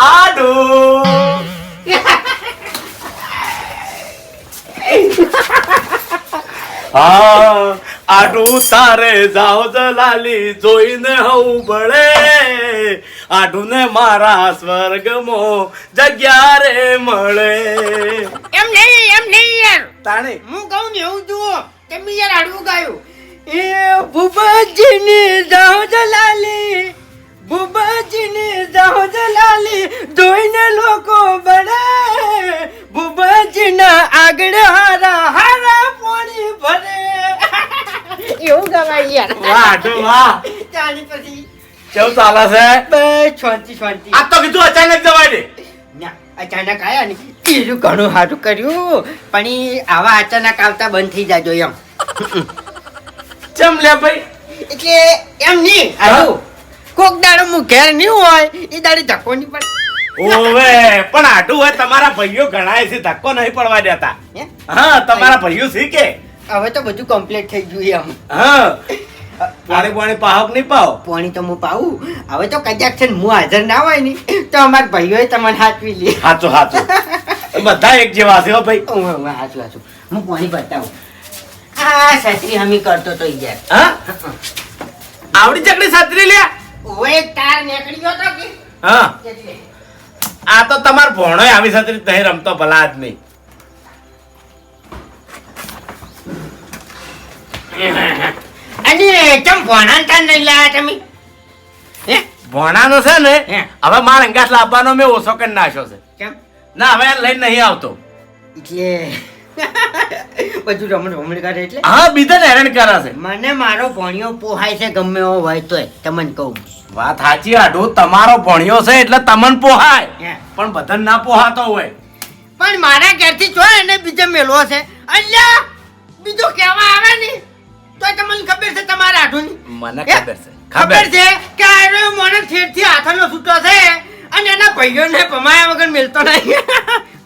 આડુ હા આડુ તારે જાઓ જલાલી જોઈને હવું બળે આડુ ને મારા સ્વર્ગમાં જગ્યા રે મળે. એમ નહીં યાર તાણે હું કહું ને એવું જુઓ તમે યાર આડવું ગાયું એ ભૂપતજીને જાઓ જલાલી ભૂપતજીને જાઓ જલાલી જોઈને લોકો બળે ભૂપતજીના આગળ હારા હારા પાણી ભરે એવું ગવાય યાર. વાહ આડુ વાહ. ચાલી પછી કેવું ચાલે છે? બસ શાંતિ આ તો કીધું અચાનક જવાય ને. ના અચાનક આયા ને એનું ઘણું સારું કર્યું પણ ઈ આવા અચાનક આવતા બંધ થઈ જાજો એમ. ચમ લે ભાઈ એટલે એમ નહીં આવું કોક દાડો હું ઘેર નહીં હોય એ દાડે ધક્કો નહીં પડે. ઓવે પણ આડુ હોય તમારા ભાઈઓ ઘણાય છે ધક્કો નહીં પડવા દેતા. હે? હા તમારા ભાઈઓ છે કે હવે તો બધું કમ્પ્લીટ થઈ ગયું એમ. હા પાણી પાહક નહીં પાવ. પાણી તો હું પાવું હવે તો કદાચ છે ને હું હાજર ના હોય ને તો અમારા ભાઈઓએ તમને હાથવી લે. હાચું હાચું બધા એક જેવા છે હો ભાઈ. હાચું હું પાણી બતાવું. આ છત્રી હમી કરતો તો યાર. હા આવડી ચકડી છત્રી લે. ઓવે એક તાર નીકળી ગયો તો કે હા એટલે આ તો તમાર ભણો આવી છત્રી તહી રમતો ભલા આદમી. અને ચમ ભણાન તાર નહીં લાયા તમે હે ભણાનો છે ને હે. હવે માર અંગાસ લાવવાનો મેં ઓછો કરી નાખ્યો છે. કેમ ના હવે એને લઈને નહીં આવતો. એટલે બધું રમણ કરે એટલે હા બીજાને હેરાન કરે છે. મને મારો ભણ્યો પોહાય છે ગમે એવો હોય તોય તમને કહું. વાત સાચી આડું તમારો ભણ્યો છે એટલે તમને પોહાય હે. પણ બધાને ના પોહાતો હોય. પણ મારા ઘેરથી જો એને બીજો મેળવો છે અલ્યા બીજો કહેવા આવે ને તો તમને ખબર છે તમારા આઠુની મને હે? ખબર છે ખબર છે કે આરે મને ઠેરથી હાથનો છૂટો છે અને એના ભાઈઓને ભમાયા વગર મેલતો નહીં.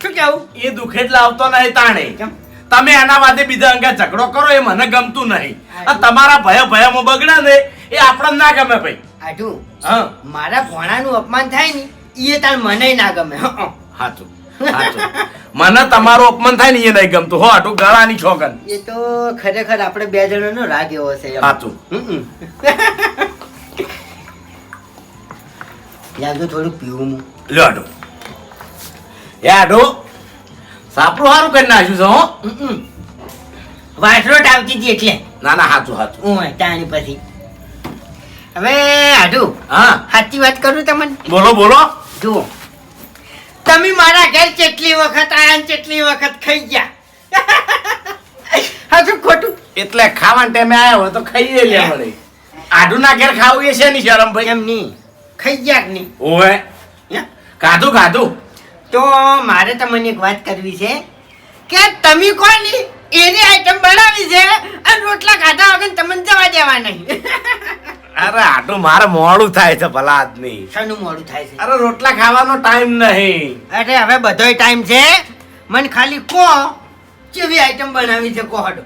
શું કેવું એ દુખે જ લાવતો નહીં તાણે. કેમ? તમે એના વાદે બીજા અંગે ઝઘડો કરો એ મને ગમતું નહીં. આ તમારા ભયામાં બગડે ને એ આપણને ના ગમે ભાઈ. આઠું હા મારા ભણાનું અપમાન થાય ને એ તાર મને ના ગમે. સાચું સાચું મને તમારું અપમાન થાય ને એ નહીં ગમતું હો આટલું ગળાની છોકન. એ તો ખરેખર આપણે બે જણાનો રાગ એવો છે એમ. સાચું યાદો થોડું પીવું હું. લ્યો આડો એ આડો સાપડું સારું કરી નાખ્યું છે હો. વાસરોટ આવતી હતી એટલે ના ના સાચું સાચું. હું તાણી પછી હવે આડુ હા સાચી વાત કરું તમને બોલો બોલો. જુઓ તમે મારા ઘેર કેટલી વખત આયા ને કેટલી વખત ખાઈ ગયા. હાચું ખોટું એટલે ખાવાના ટાઈમે આવ્યા હોય તો ખાઈએ લે મળે. આડુના ઘેર ખાવું એ છે ની શરમ ભાઈ. એમ નહીં ખાઈ ગયા કે નહીં ઓવે હે? ખાધું ખાધું. તો મારે તમને એક વાત કરવી છે કે તમે કોની એની આઈટમ બનાવી છે અને રોટલા ખાધા વગર તમને જવા દેવા નહીં. અરે આટલું મારે મોડું થાય છે ભલા આદમી. શાનું મોડું થાય છે અરે રોટલા ખાવાનો ટાઈમ નહીં. અરે હવે બધોય ટાઈમ છે મને ખાલી કો કેવી આઈટમ બનાવી છે કો હડો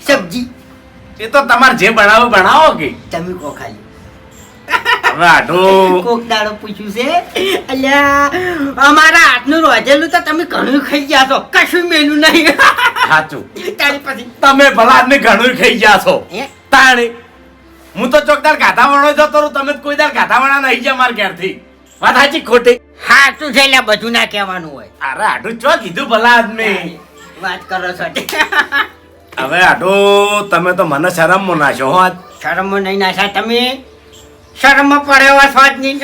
સબ્જી એ તો તમારે જે બનાવો બનાવો કે તમે કો ખાલી હવે આટલું કોક દાડો પૂછ્યું છે અલ્યા અમારા હાથનું રોજેલું તો તમે ઘણું ખાઈ ગયા છો કશું મેલું નહીં. સાચું તારી પછી તમે ભલા આદમી ઘણું ખાઈ ગયા છો. હે તાણી હું તો ચોકદાર ગાધા વણો જતો રહું તમે કોઈ દાર ગાધા વણા નહીં ગયા મારા ઘેરથી. વાત સાચી ખોટી. હાચું છે એટલે બધું ના કહેવાનું હોય. અરે આટલું ચો કીધું ભલા આદમી. વાત કરો છો હવે આટલું તમે તો મને શરમમાં નાખ્યો હો આજ. શરમમાં નહીં નાશા તમે શરમમાં પડે એવા સ્વાદ નહીં.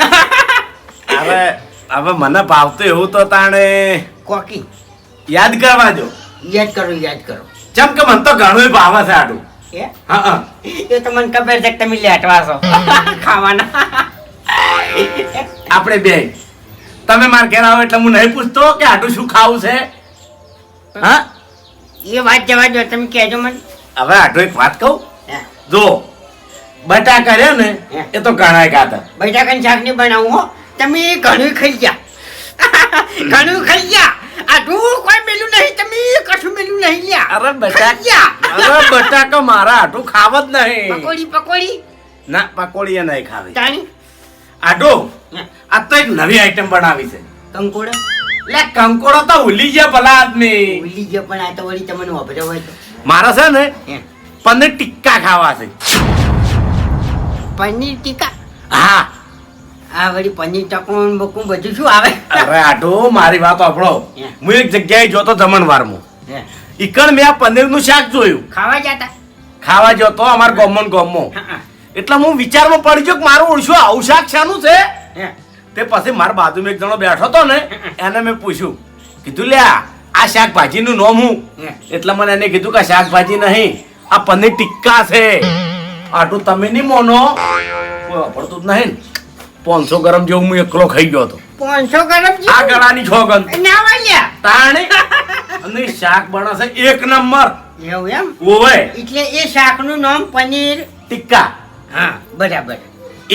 હવે મને ભાવતું એવું તો તાણે કોકી યાદ કરવા દો. યાદ કરો જેમ કે મને તો ઘણું ભાવે છે આટલું. એ હા એ તો મને ખબર છે કે તમે લેટવા છો ખાવાના. આપણે બે તમે માર ઘેર આવો એટલે હું નહીં પૂછતો કે આટલું શું ખાવું છે. હા એ વાત જવા દો તમે કહેજો મને. હવે આટલું એક વાત કહું હા. જો બટાકા રહ્યા ને એ તો ઘણા ખાતા. બટાકાનું શાક નહીં બનાવું હો તમે ઘણું ખાઈ ગયા. આટલું કોઈ મેલું નહીં તમે કશું મેલું નહીં લ્યા. અરે ખાઈ ગયા. બટાકા મારા આટલું ખાવ જ નહીં. પકોડી ના પકોડી એ નહીં ખાવી. તાણી આડો આ તો એક નવી આઈટમ બનાવી છે. કંકોડો લે કંકોડો તો ભૂલી ગયા ભલા આદમી. ભૂલી ગયો પણ આ તો વળી તમને વાપર્યો હોય તો મારા છે ને હે. પનીર ટિક્કા ખાવા છે. પનીર ટીકા હા આ વળી પનીર ટકોન બકું બધું શું આવે અરે આડો મારી વાત સાંભળો. હે. હું એક જગ્યાએ જોતો જમણવારમાં. હે. ઈકણ મેં આ પનીરનું શાક જોયું. ખાવા જતા ખાવા જોતો અમાર ગોમો હા એટલે હું વિચારમાં પડી ગયો કે મારું ઓળશું આવું શાક શાનું છે. હે. તે પછી મારા બાજુમાં એક જણો બેઠો હતો ને એને મેં પૂછ્યું, કીધું લ્યા આ શાકભાજીનું નામ હું? હે. એટલે મને એને કીધું કે શાકભાજી નહીં, આ પનીર ટિક્કા છે. આટલું તમે નહીં મોનો, કોઈ વાપરતું જ નહીં ને. 500 ગ્રામ જેવું હું એકલો ખાઈ ગયો હતો. 500 ગ્રામ આ ગળાની છોગન ના વાલ્યા તાણી અને શાક બનશે એક નંબર. એવું એમ ઓવે એટલે એ શાકનું નામ પનીર ટિક્કા. હા બરાબર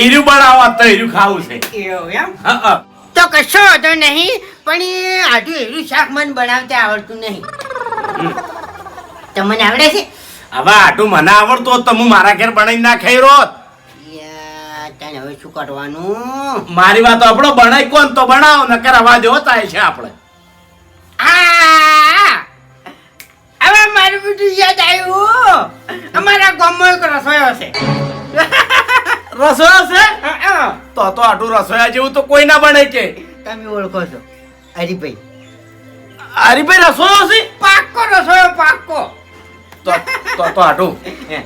ઈર્યું બનાવવા તો ઈર્યું ખાવું છે. એવું એમ હા હા. તો કશો વાંધો નહીં પણ એ આટલું એનું શાક મને બનાવતા આવડતું નહીં તમને આવડે છે હવે આટલું મને આવડતું હોત તો હું મારા ઘેર બનાવી ના ખાઈ રોત. યા, તને હવે શું કરવાનું મારી વાત આપણો બનાવી કોણ તો બનાવો નકર અવાજ એવો થાય છે આપણે. આ હવે મારું બધું યાદ આવ્યું અમારા ગામમાં એક રસોઈયો છે રસોયા છે હા, તો આટલું રસોયા જેવું તો કોઈ ના બને છે. તમે ઓળખો છો હરીભાઈ હરીભાઈ રસોયો છે પાક્કો રસોઈયો પાક્કો તો આટલું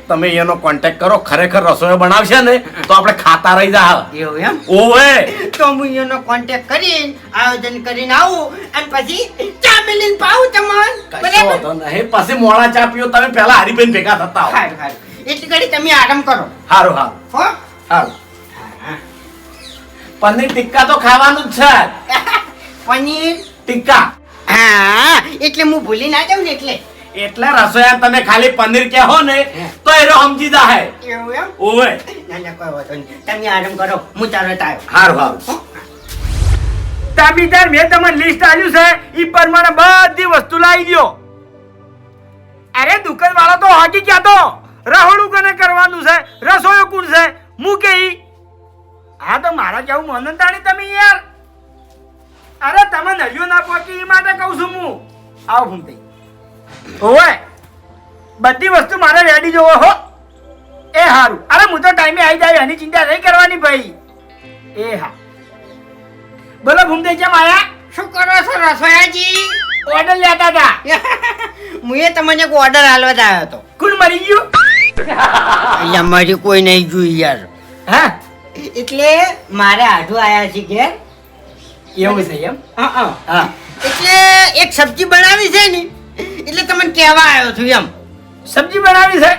તમે એનો કોન્ટેક્ટ કરો. ખરેખર રસોયો બનાવશે ને તો આપણે ખાતા રહી જા. એવું એમ ઓવે તો હું એનો કોન્ટેક્ટ કરીને આયોજન કરીને આવું અને પછી ચા મેલીને પાવું તમને કશો બરાબર વાંધો નહીં. પછી મોડા ચા પીઓ તમે પહેલા હરીભાઈ ભેગા થતા હો. હારું હારું એટલી ઘડી તમે આરામ કરો હારું હારું હો હારું. પનીર ટિક્કા તો ખાવાનું જ છે. પનીર ટિક્કા હા એટલે હું ભૂલી ના જાઉં ને એટલે એટલે રસોયા તમે ખાલી પનીર કહો ને તો એ સમજી જાય. એવું એમ ઓવે ના ના કોઈ વાંધો નહીં તમે આરામ કરો હું તરત આવ્યો હારું હારું. તાબીદાર મેં તમને લિસ્ટ આલ્યું છે ઈ પ્રમાણે બધી વસ્તુ લાવી દ્યો. અરે દુકાન વાળો તો હોકી ક્યાં તો રહોડું કને કરવાનું છે, રસોયો કોણ છે, મૂકે ઈ. હા તો મારા કેવું મોનંતાણી તમે યાર. અરે તમે નજ્યો ના પહોંચી ઈ માટે કહું છું હું. આવો ફૂમતી ઓવે બધી વસ્તુ મારે રેડી જોવો હો. એ હારું. અરે હું તો ટાઈમે આવી જાય એની ચિંતા નહીં કરવાની ભાઈ. એ હા બોલો ભૂમતે કેમ આયા? શું કરો છો રસોયાજી ઓર્ડર લેતા હતા. હું તમને એક ઓર્ડર આલવા જ આવ્યો હતો કોણ મરી ગયું? અહીંયા મારી કોઈ નહીં જોઈ યાર હા એટલે મારે આઢું આયા છે ઘેર એવું છે એમ? હા હા એટલે એક સબ્જી બનાવી છે ને એટલે તમને કહેવા આવ્યો છું એમ સબ્જી બનાવી છે?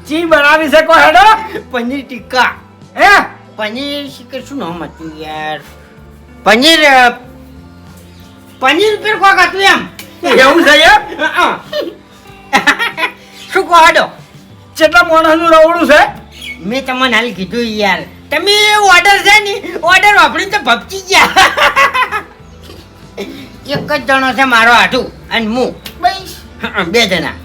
ચી બનાવી છે કો હેડો? પનીર ટિક્કા હે પનીર શીખર શું નામ હતું યાર પનીર પનીર પર કોક હતું એમ એવું છે એમ? શું કહો હાડો કેટલા માણસનું રવડું છે? મેં તમને હાલ કીધું યાર તમે ઓર્ડર છે ને ઓર્ડર વાપરીને તો ભપચી ગયા એક જ જણો છે મારો આઠું અને હું બસ બે જણા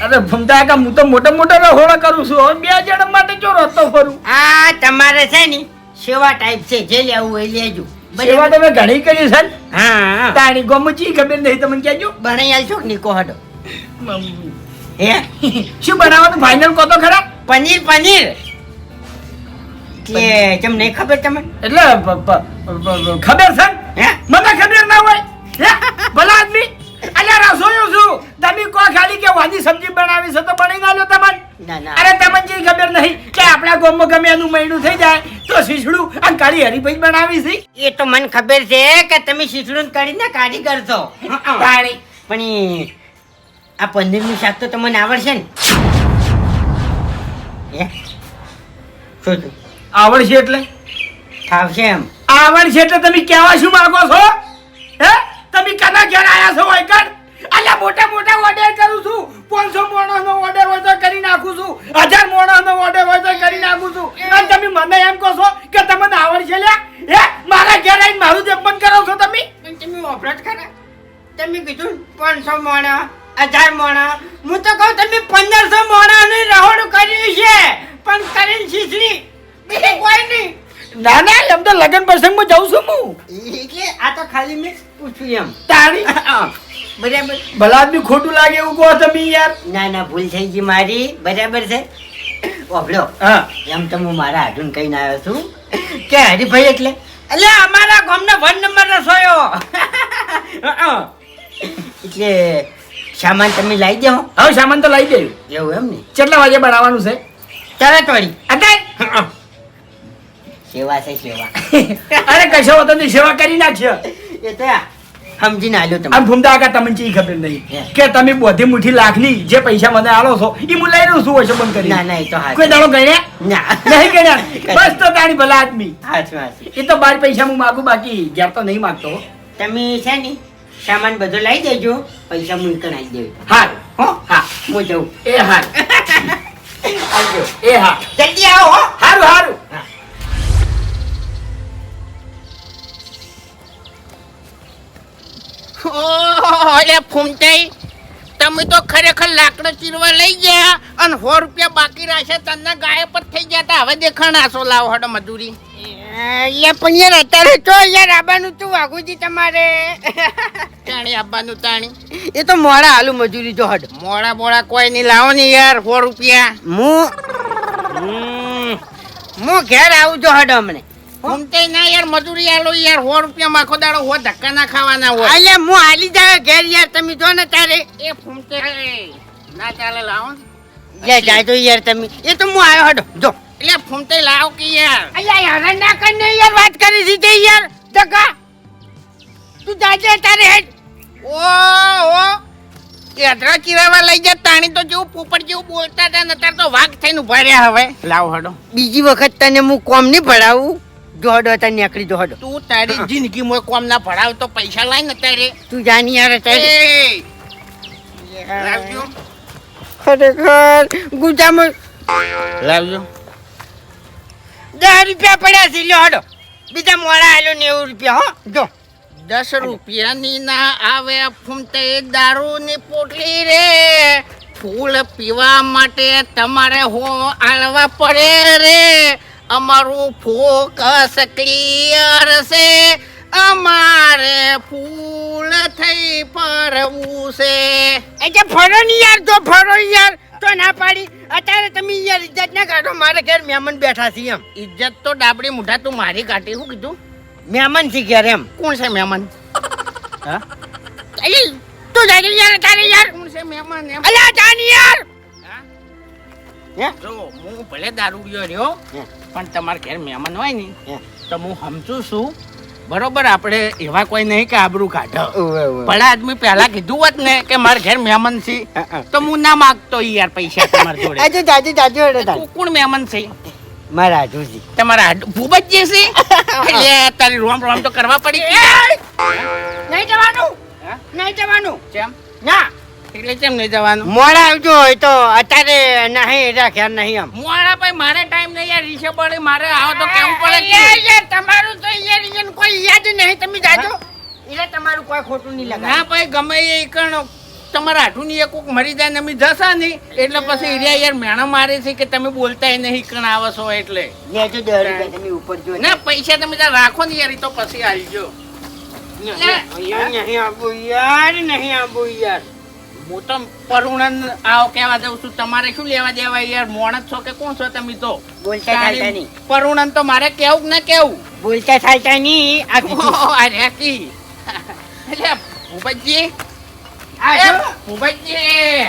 અરે ભમતા કાકા હું તો મોટા મોટા રહોડા કરું છું હવે બે જણા માટે જો રસ્તો ફરું. આ તમારે છે ને સેવા ટાઈપ છે જે લેવું હોય લેજો સેવા તમે ઘણી કરી છે ને? હા તારી ગમચી ખબર નહીં તમને કહેજો. બનાવી આલશો કે નીકો હાડો હે શું બનાવવાનું ફાઇનલ કહો તો ખરા. પનીર પનીર કે કેમ નહીં ખબર તમને એટલે ખબર છે ને? હે મને ખબર ના હોય હે? ભલા આદમી અલ્યા રસોયો છું તમે કો ખાલી કે વાની સબ્જી બનાવી છે તો બનાવી નાલ્યો તમને. ના ના અરે તમને જે ખબર નહીં કે આપણા ગામમાં ગમે એનું મહિનું થઈ જાય તો શીશડું અને કાળી હરીભાઈ બનાવી છે. એ તો મને ખબર છે કે તમે શીશડું કરીને કારીગર છો તાણી પણ આ પનીરનું શાક તો તમને આવડશે ને હે શું થયું? આવડશે એટલે ફાવશે એમ આવડશે એટલે તમે કહેવા શું માંગો છો? હે તમે કના ઘેર આયા છો હોય કર? અલ્યા મોટા મોટા ઓર્ડર કરું છું 500 માણસનો ઓર્ડર હોય તો કરી નાખું છું 1000 માણસનો ઓર્ડર હોય તો કરી નાખું છું અને તમે મને એમ કહો છો કે તમને આવડશે લ્યા? હે મારા ઘેર આવીને મારું જમણ કરો છો તમે? પણ તમે વપરાશ ખરા તમે કીધું 500 મોણા 1000 મોણા હું તો કહું તમે 1500 મોણાનું રહોડું કર્યું છે પણ કરીને શીશડી બીજું કોઈ નહીં ના ના એમ તો લગ્ન પ્રસંગમાં જાઉં છું હું એટલે આ તો ખાલી મેં પૂછ્યું એમ. તારી બરાબર. ભલા આદમી ખોટું લાગે એવું કહો તમે યાર. ના ના ભૂલ થઈ ગઈ મારી. બરાબર છે. ઓભળો હા એમ તો હું મારા હાડુન કહીને આવ્યો છું કે હરીભાઈ એટલે અમારા ગામનો 1 નંબર રસોયો. એટલે સામાન તમે લાવી દો. હવે સામાન તો લાવી દેવું. એવું એમ ને. કેટલા વાગે બનાવવાનું છે તરત વળી અત્યારે સેવા છે સેવા. અરે કશો હોતો નહીં સેવા કરી નાખશે એ તો સમજીને આલ્યો તમે. આમ ભૂમતા કાકા તમને ચી ખબર નહીં હે. કે તમે બધી મુઠ્ઠી લાખની જે પૈસા મને આલો છો એ હું લઈ રહ્યો છું ઓછો બંધ કરી ના ના એ તો હાથ. કોઈ દાડો ગણ્યા ના નહીં ગણ્યા બસ તો તારી ભલા આદમી હાથ હાથ. એ તો બાર પૈસા હું માગું બાકી ઘેર તો નહીં માગતો તમે છે ને સામાન બધો લાવી દેજો પૈસા હું કણાઈ દેવું. હાર હો હા હું જઉં. એ હાર આવજો. એ હા જલ્દી આવો હો. હારું હારું ઓલે ફૂમતાઈ તમે તો ખરેખર લાકડો ચીરવા લઈ ગયા અને 100 રૂપિયા બાકી રાખે તને ગાયબ જ થઈ ગયા તા. હવે દેખાણાશો લાવો હડો મજૂરી. પણ યાર અત્યારે તો યાર આવવાનું તું વાઘુજી તમારે. તાણી આવવાનું તાણી એ તો મોડા હાલું મજૂરી જો હડ. મોડા મોડા કોઈ નહીં લાવો ને યાર 100 રૂપિયા. હું ઘેર આવું જો હડ હમણે. ફૂમતાઈ ના યાર મજૂરી આલો યાર 100 રૂપિયા માખો દાડો હો ધક્કા ના ખાવાના હોય. અલે હું હાલી જાય ઘેર યાર તમે જો ને તારે. એ ફૂમતાઈ ના ચાલે લાવો ને. યાર જાય તો યાર તમે. એ તો હું આવ્યો હડો જો. એટલે ફૂમતાઈ લાવો કે યાર. અલ્યા યાર ના કરીને યાર વાત કરી દીધી યાર. જગા તું જાજે તારે હેડ. ઓ એડરા ચીરાવા લઈ જા તાણી તો જેવું પોપટ જેવું બોલતા હતા ને અત્યારે તો વાઘ થઈને ઉભા રહ્યા હવે. લાવો હડો. બીજી વખત તને હું કોમ નહીં ભણાવું. જો હડો તને નીકળી જો હડો. તું તારી જિંદગીમાં કોમ ના ભણાવ તો પૈસા લાય ને તારે. તું જાની યાર તારે. લાવજો ખરેખર ગુજામાં લાવજો 10 રૂપિયા પડ્યા છે લ્યો હડો. બીજા મોડા આલો 90 રૂપિયા હો જો. 10 રૂપિયાની ના આવે ફૂમતે દારૂની પોટલી રે. ફૂલ પીવા માટે તમારે હો આલવા પડે રે. અમારું ફોકસ ક્લિયર છે. અમારે ફૂલ થઈ ફરવું છે. એટલે ફરો ની યાર તો ફરો યાર તો ના પાડી. અત્યારે તમે યાર ઇજ્જત ના કાઢો. મારે ઘેર મહેમાન બેઠા છે એમ. ઇજ્જત તો ડાબડી મુઢા તું મારી કાઢી. શું કીધું? મહેમાન છે ઘેર એમ. કોણ છે મહેમાન? અલે તું જાની યાર તારે યાર. કોણ છે મહેમાન એમ? અલ્યા જાની યાર. હે? જો હું ભલે દારૂડિયો રહ્યો હે. પણ તમારા ઘેર મહેમાન હોય ને હે. તો હું સમજુ છું બરોબર. આપણે એવા કોઈ નહીં કે આબરૂ કાઢો. ઓવે ઓવે. ભલા આદમી પહેલા કીધું હોત ને કે મારા ઘેર મહેમાન છે તો હું ના માગતો યાર પૈસા તમારા જોડે. આજે જાજુ જાજુ હડો તાર. તું કોણ મહેમાન છે? મારા જોજી. તમારા ભૂબજી છે એટલે તારી રોમ રોમ તો કરવા પડી. નહીં જવાનું. હે? નહીં જવાનું. કેમ? ના એટલે કેમ નહીં જવાનું? મોડા આવજો હોય તો અત્યારે નહીં રાખ્યા નહીં આમ. મોડા ભાઈ મારે ટાઈમ નહીં યાર. રીસે પડે મારે આવો તો કેવું પડે કે? યાર તમારું તો યાર ઈયન કોઈ યાદ નહીં. તમે જાજો એટલે તમારું કોઈ ખોટું નહીં લગાડ. ના ભાઈ ગમે એ કણ તમારા હાથુની એક કોક મરી જાય ને અમે જશા નહીં એટલે પછી એરિયા યાર મેણા મારે છે કે તમે બોલતા નહીં કણ આવો છો એટલે. લેજો 10 રૂપિયા તમે ઉપર જો. ના પૈસા તમે ત્યાં રાખો ને યાર. ઈ તો પછી આવજો. નહીં આવું યાર. નહીં આવું યાર. હું તો પરુણન આવો કહેવા જાઉં છું. તમારે શું લેવા દેવા યાર? મોણસ છો કે કોણ છો તમે તો? બોલતા ચાલતા નહીં. પરુણન તો મારે કેવું કે ના કેવું? બોલતા ચાલતા નહીં. આ કીધું. અરે કી એટલે ભૂપતજી આ એ જો. ભૂપતજી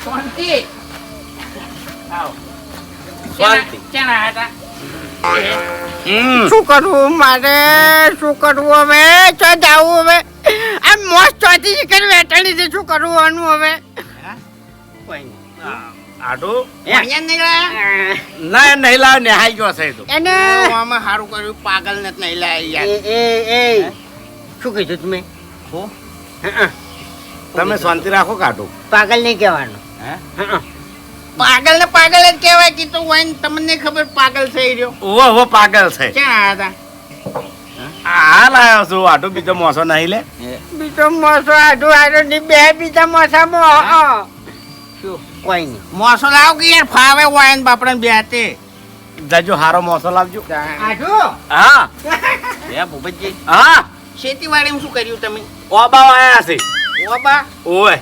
શાંતિ આવો. શાંતિ. ક્યાં હતા? શું કરવું મારે? શું કરવું હવે? ચો જાવું હવે? આ મોસ ચોથી કરી વેટાણી છે. શું કરવું આનું હવે? કોઈ નહીં. આટો અહીંયા નહીં લાયા? ના નહીં લાવ ને હાઈ ગયો છે તો એને આમાં સારું કર્યું પાગલ ને નહીં લાયા યાર. એ શું કીધું તમે? હો? તમે શાંતિ રાખો કાઢો. પાગલ નહીં કહેવાનું. હે? પાગલ ને પાગલ જ કહેવાય. કીધું હોય ને તમને ખબર પાગલ થઈ રહ્યો. ઓ પાગલ છે. ક્યાં હતા? હાલ આવ્યો છું. આટો બીજો મોસો નહીં લે. બીજો મોસો આડું આડું ની બે બીજા મોસામાં શું? કોઈ નહીં. મોસો લાવ કે યાર ફાવે હોય ને બાપડા બે હાથે. જજો હારો મોસો લાવજો. આઢુ હા હે ભૂપતજી, હા ખેતીવાડીમાં શું કર્યું તમે? ઓબા આયા છે. ઓબા ઓય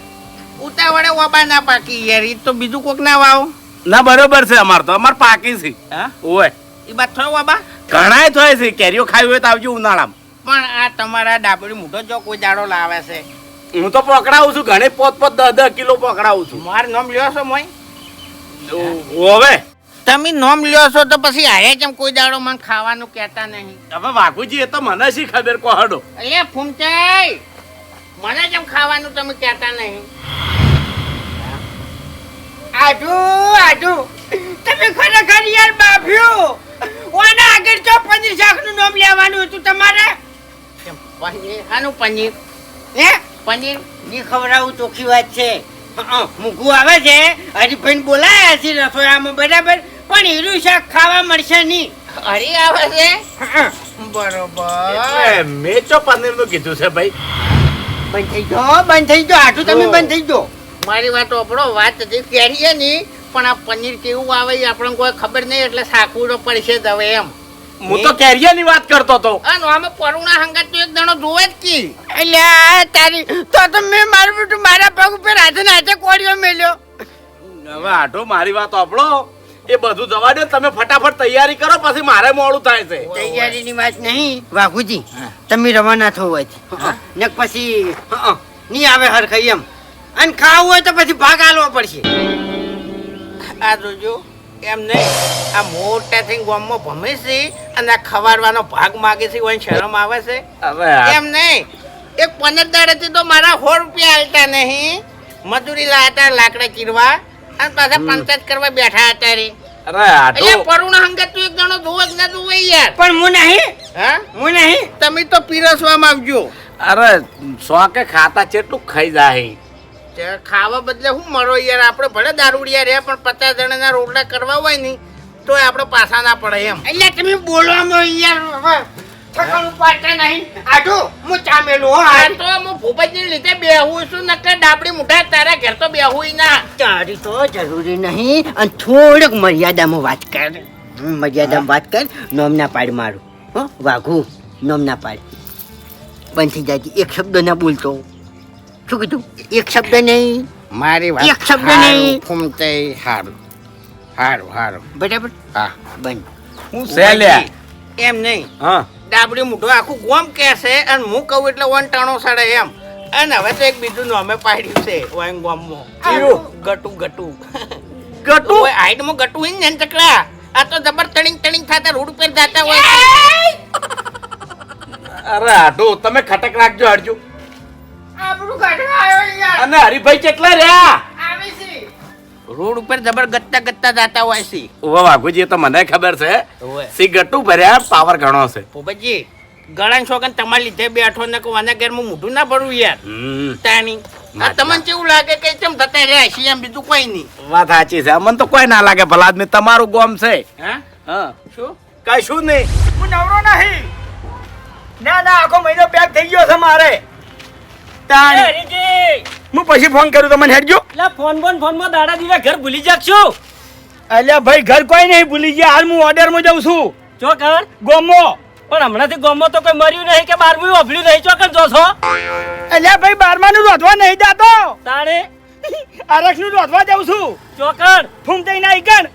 ઉતાવળે ઓબા ના પાકી યાર, ઈ તો બીજું કોક ના વાવ. ના બરોબર છે, અમાર તો અમાર પાકી છે. હા ઓય ઈ બાત થયો ઓબા. ઘણાય થાય છે, કેરીઓ ખાવી હોય તો આવજો ઉનાળામાં. પણ આ તમારા ડાબડી મોટો જો કોઈ દાડો લાવે છે. હું તો પકડાવું છું, ઘણી પોત 10 કિલો પકડાવું છું. માર નામ લ્યો છો મોય? હવે તમે નામ લ્યો છો તો પછી આયા જેમ કોઈ દાડો મને ખાવાનું કહેતા નહીં. હવે વાઘુજી એ તો મને શી ખબર કોહડો. અલ્યા ફૂમચાઈ, મને જેમ ખાવાનું તમે કહેતા નહીં. આઢુ આઢુ તમે ખરેખર યાર બાફ્યો. ઓના આગળ તો પનીર શાકનું નામ લેવાનું હતું તમારે. કેમ પનીર? હાનું પનીર? હે પનીર ની ખવડાવું ચોખ્ખી વાત છે. મૂકવું આવે છે, હરીભાઈ બોલાયા છે રસોડામાં બરાબર, પણ હીરું શાક ખાવા મળશે નહીં. હરી આવે છે. બરોબર. એટલે મેં તો પનીર નું કીધું છે ભાઈ. બંધ થઈ જાઓ, બંધ થઈ જાઓ, આટલું તમે બંધ થઈ જાઓ. મારી વાત આપણો વાત હતી કેરીએ ની, પણ આ પનીર કેવું આવે એ આપણને કોઈ ખબર નહીં, એટલે સાકુડો પડશે જ હવે એમ. હું તો કેરીયાની વાત કરતો હતો. અને આમાં પરુણા હંગાત તો એક દણો જોવે જ કી. અલ્યા તારી તો મેં મારું બેટું મારા પગ ઉપર હાથે ને હાથે કોળિયો મેલ્યો. હવે આટો મારી વાત સાંભળો, એ બધું જવા દે, તમે ફટાફટ તૈયારી કરો, પછી મારે મોડું થાય છે. તૈયારીની વાત નહીં વાઘુજી, તમે રવાના થવો હોય ને પછી નહીં આવે હરખાઈ એમ, અને ખાવું હોય તો પછી ભાગ આલવો પડશે. આ જોજો એમ નહીં, આ મોટા થઈને ગામમાં ભમે છે અને આ ખવાડવાનો ભાગ માગે છે, કોઈ શરમ આવે છે? હવે એમ નહીં, એક 15 દાડેથી તો મારા 100 રૂપિયા હાલતા નહીં. મજૂરી લાયા હતા લાકડા ચીરવા, અને પાછા પંચાયત કરવા બેઠા હતા રે. અરે આટો એટલે પરુણા હંગાત તો એક જણો જોવે જ ના જોવે યાર. પણ હું નહીં, હા હું નહીં. તમે તો પીરસવામાં આવજો. અરે શોકે ખાતા કેટલું ખાઈ જાય. તે ખાવા બદલે શું મરો યાર, આપણે ભલે દારૂડિયા રહ્યા પણ 50 જણાના રોટલા કરવા હોય ને તોય આપણે પાછા ના પડે એમ. એટલે તમે બોલવામાં યાર હવે ઠકાણું પાડતા નહીં. આટો હું ચામેલું હો. આ તો હું ભૂપતજીને લીધે બેહું છું, નકર ડાબડી મુઠા તારા ઘેર તો બેહું ના. તારી તો જરૂરી નહીં, અને થોડુંક મર્યાદામાં વાત કર. મર્યાદામાં વાત કર. નોમ ના પાડ મારું, હો વાઘુ, નોમ ના પાડ. બંધ થઈ જાય, એક શબ્દ ના બોલતો. શું કીધું? એક શબ્દ નહીં. મારી વાત એક શબ્દ નહીં. ફૂમતે હારું હારું હારું. બરાબર? હા બંધ. હું છે લ્યા. એમ નહીં, હા ડાબડી મુઠો આખું ગોમ કહેશે અને હું કહું એટલે વન ટાણો સડે એમ. અને હવે તો એક બીજું નામે પાડ્યું છે વાઈન ગોમમાં. ગટુ ગટુ ગટુ ઓય હાઈટમાં ગટુ હિન ને ચકડા. આ તો જબર તણિંગ તણિંગ થાતા રોડ ઉપર જાતા હોય. અરે આટો તમે ખટક રાખજો હરજો. આપણું ઘટના આવ્યો યાર. અને હરીભાઈ કેટલા રહ્યા? આવે છે. રોડ ઉપર જબર ગત્તા ગત્તા જાતા હોય છે. ઓવા વાઘુજી, એ તો મને ખબર છે. ઓય સી ગટુ ભર્યા, પાવર ઘણો છે. ભૂપતજી, ગળાન છોકન તમારી લીધે બેઠો ને કે વાના ઘેર મોઢું ના ભરવું યાર. તાણી આ તમને કેવું લાગે કે કેમ થતા રહ્યા છીએ એમ, બીજું કોઈ નહીં. વાત સાચી છે, અમને તો કોઈ ના લાગે, ભલા આદમી તમારું ગોમ છે. હા હા શું? કઈ શું નહીં. હું નવરો નહીં. ના ના, આખો મહિનો પેક થઈ ગયો છે મારે. હું પછી ફોન કરું તમને હેડજો. ફોનમાં દાડા દીવા ઘર ભૂલી જાગશો. અલ્યા ભાઈ, ઘર કોઈ નહીં ભૂલી ગયા. હાલ હું ઓર્ડરમાં જાઉં છું ચોકર ગોમો. પણ હમણાંથી ગામમાં તો કોઈ મર્યું નહીં કે 12મું વાપર્યું નહીં. ચોકર જો છો અલ્યા ભાઈ, 12માનું રોધવા નહીં જાતો. તાણે આરક્ષનું રોધવા જાઉં છું. ચોકર ફૂમતાઈ ના ઈકણ.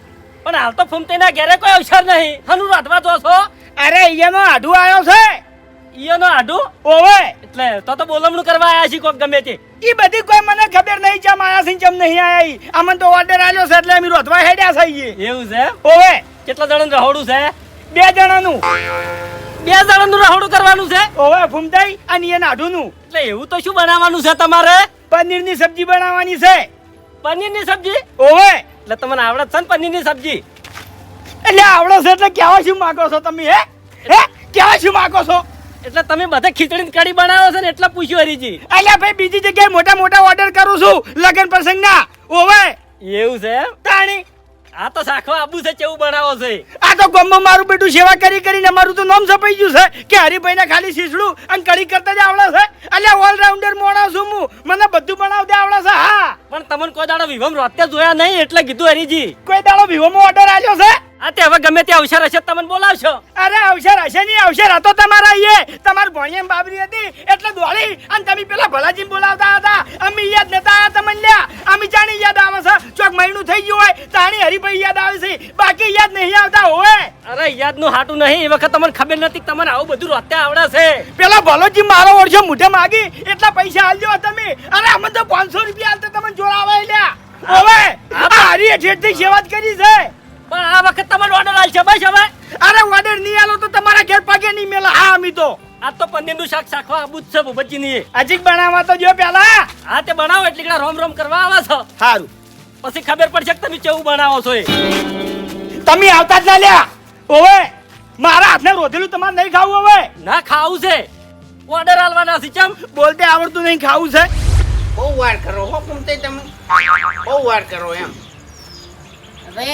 પણ હાલ તો ફૂમતીના ઘેરે કોઈ અવસર નહીં. હનું રાતવા જો છો અરે અહીંયાનો આઢું આવ્યો છે. ઈયોનો આડું ઓવે, એટલે તો બોલમણું કરવા આયા છે કોક ગમે તે. ઈ બધી કોઈ મને ખબર નહીં ચમ આયા છે ચમ નહીં આયા ઈ. અમને તો ઓર્ડર આલ્યો છે એટલે અમે રોધવા હેડ્યા છે ઈ. એવું છે? ઓવે, કેટલા જણાનું રહોડું છે? 2 જણાનું. 2 જણાનું રહોડું કરવાનું છે? ઓવે ફૂમતાઈ, અને એ નાઢુનું. એટલે એવું તો શું બનાવવાનું છે તમારે? પનીરની સબ્જી બનાવવાની છે. પનીરની સબ્જી? ઓવે, એટલે તમને આવડત છે ને પનીરની સબ્જી? એટલે આવડો છે એટલે કેવા શું માંગો છો તમે? હે કેવા શું માંગો છો? એટલે તમે બધા ખીચડી કઢી બનાવો છો ને એટલે પૂછ્યું હરીજી. અલ્યા ભાઈ, બીજી જગ્યાએ મોટા મોટા ઓર્ડર કરું છું લગન પ્રસંગના. ઓવે, એવું છે એમ? તાણી આ તો શાખવા આબુ છે, કેવું બનાવો છે? આ તો ગામમાં મારું બેટું સેવા કરી કરીને મારું તો નામ છપાઈ ગયું છે કે હરિભાઈને ખાલી શીસડું અને કઢી કરતા જ આવડે છે. અલ્યા ઓલરાઉન્ડર મોણસ છું હું, મને બધું બનાવતા આવડે છે. હા, પણ તમને કોઈ દાડો વિવમ રોતે જોયા નહીં એટલે કીધું હરીજી. કોઈ દાડો વિવોમાં ઓર્ડર આલ્યો છે? આ તે હવે હવે ગમે તે અવસર હશે તમને બોલાવશો. અરે અવસર હશે નહીં, અવસર હતો તમારા અહીંયા. તમાર ભણિયામ બાબરી હતી એટલે દોડી અને તમે પેલા ભલાજીને બોલાવતા હતા. અમે યાદ નતા આવ્યા તમને લ્યા. અમે જાણી યાદ આવે છે, ચોક મહિનું થઈ ગયું હોય તાણી હરીભાઈ યાદ આવે છે, બાકી યાદ નહીં આવતા હોય. અરે યાદનું હાટું નહીં, એ વખત તમને ખબર નથી કે તમને આવું બધું રોતે આવડે છે. પેલા ભલોજી મારો વર્ષો મોઢે માગી એટલા પૈસા આલજો તમે. અરે અમે તો 500 રૂપિયા આલતા તમને જોડાવા લ્યા. હવે આ હરીએ જેટલી સેવા જ કરી છે. પણ આ વખત તમારો ઓર્ડર આલ છે બસ હવે. અરે ઓર્ડર નહીં આલો તો તમારા ઘેર પગે નહીં મેલા. હા અમે તો આ તો પનીરનું શાક શાખવા આબુ જ છે ભૂપતજીની. હજી બનાવવા તો જો પેલા. હા તે બનાવો એટલે કે રોમ રોમ કરવા આવે છે. સારું પછી ખબર પડશે કે તમે કેવું બનાવો છો એ. તમે આવતા જ ના લ્યા. ઓવે મારા હાથને રોધેલું તમારે નહીં ખાવું. હવે ના ખાવું છે, ઓર્ડર આલવાના છે. ચમ બોલતે આવડતું નહીં, ખાવું છે. બહુ વાર કરો હો ફૂમતાઈ તમે, બહુ વાર કરો એમ. હવે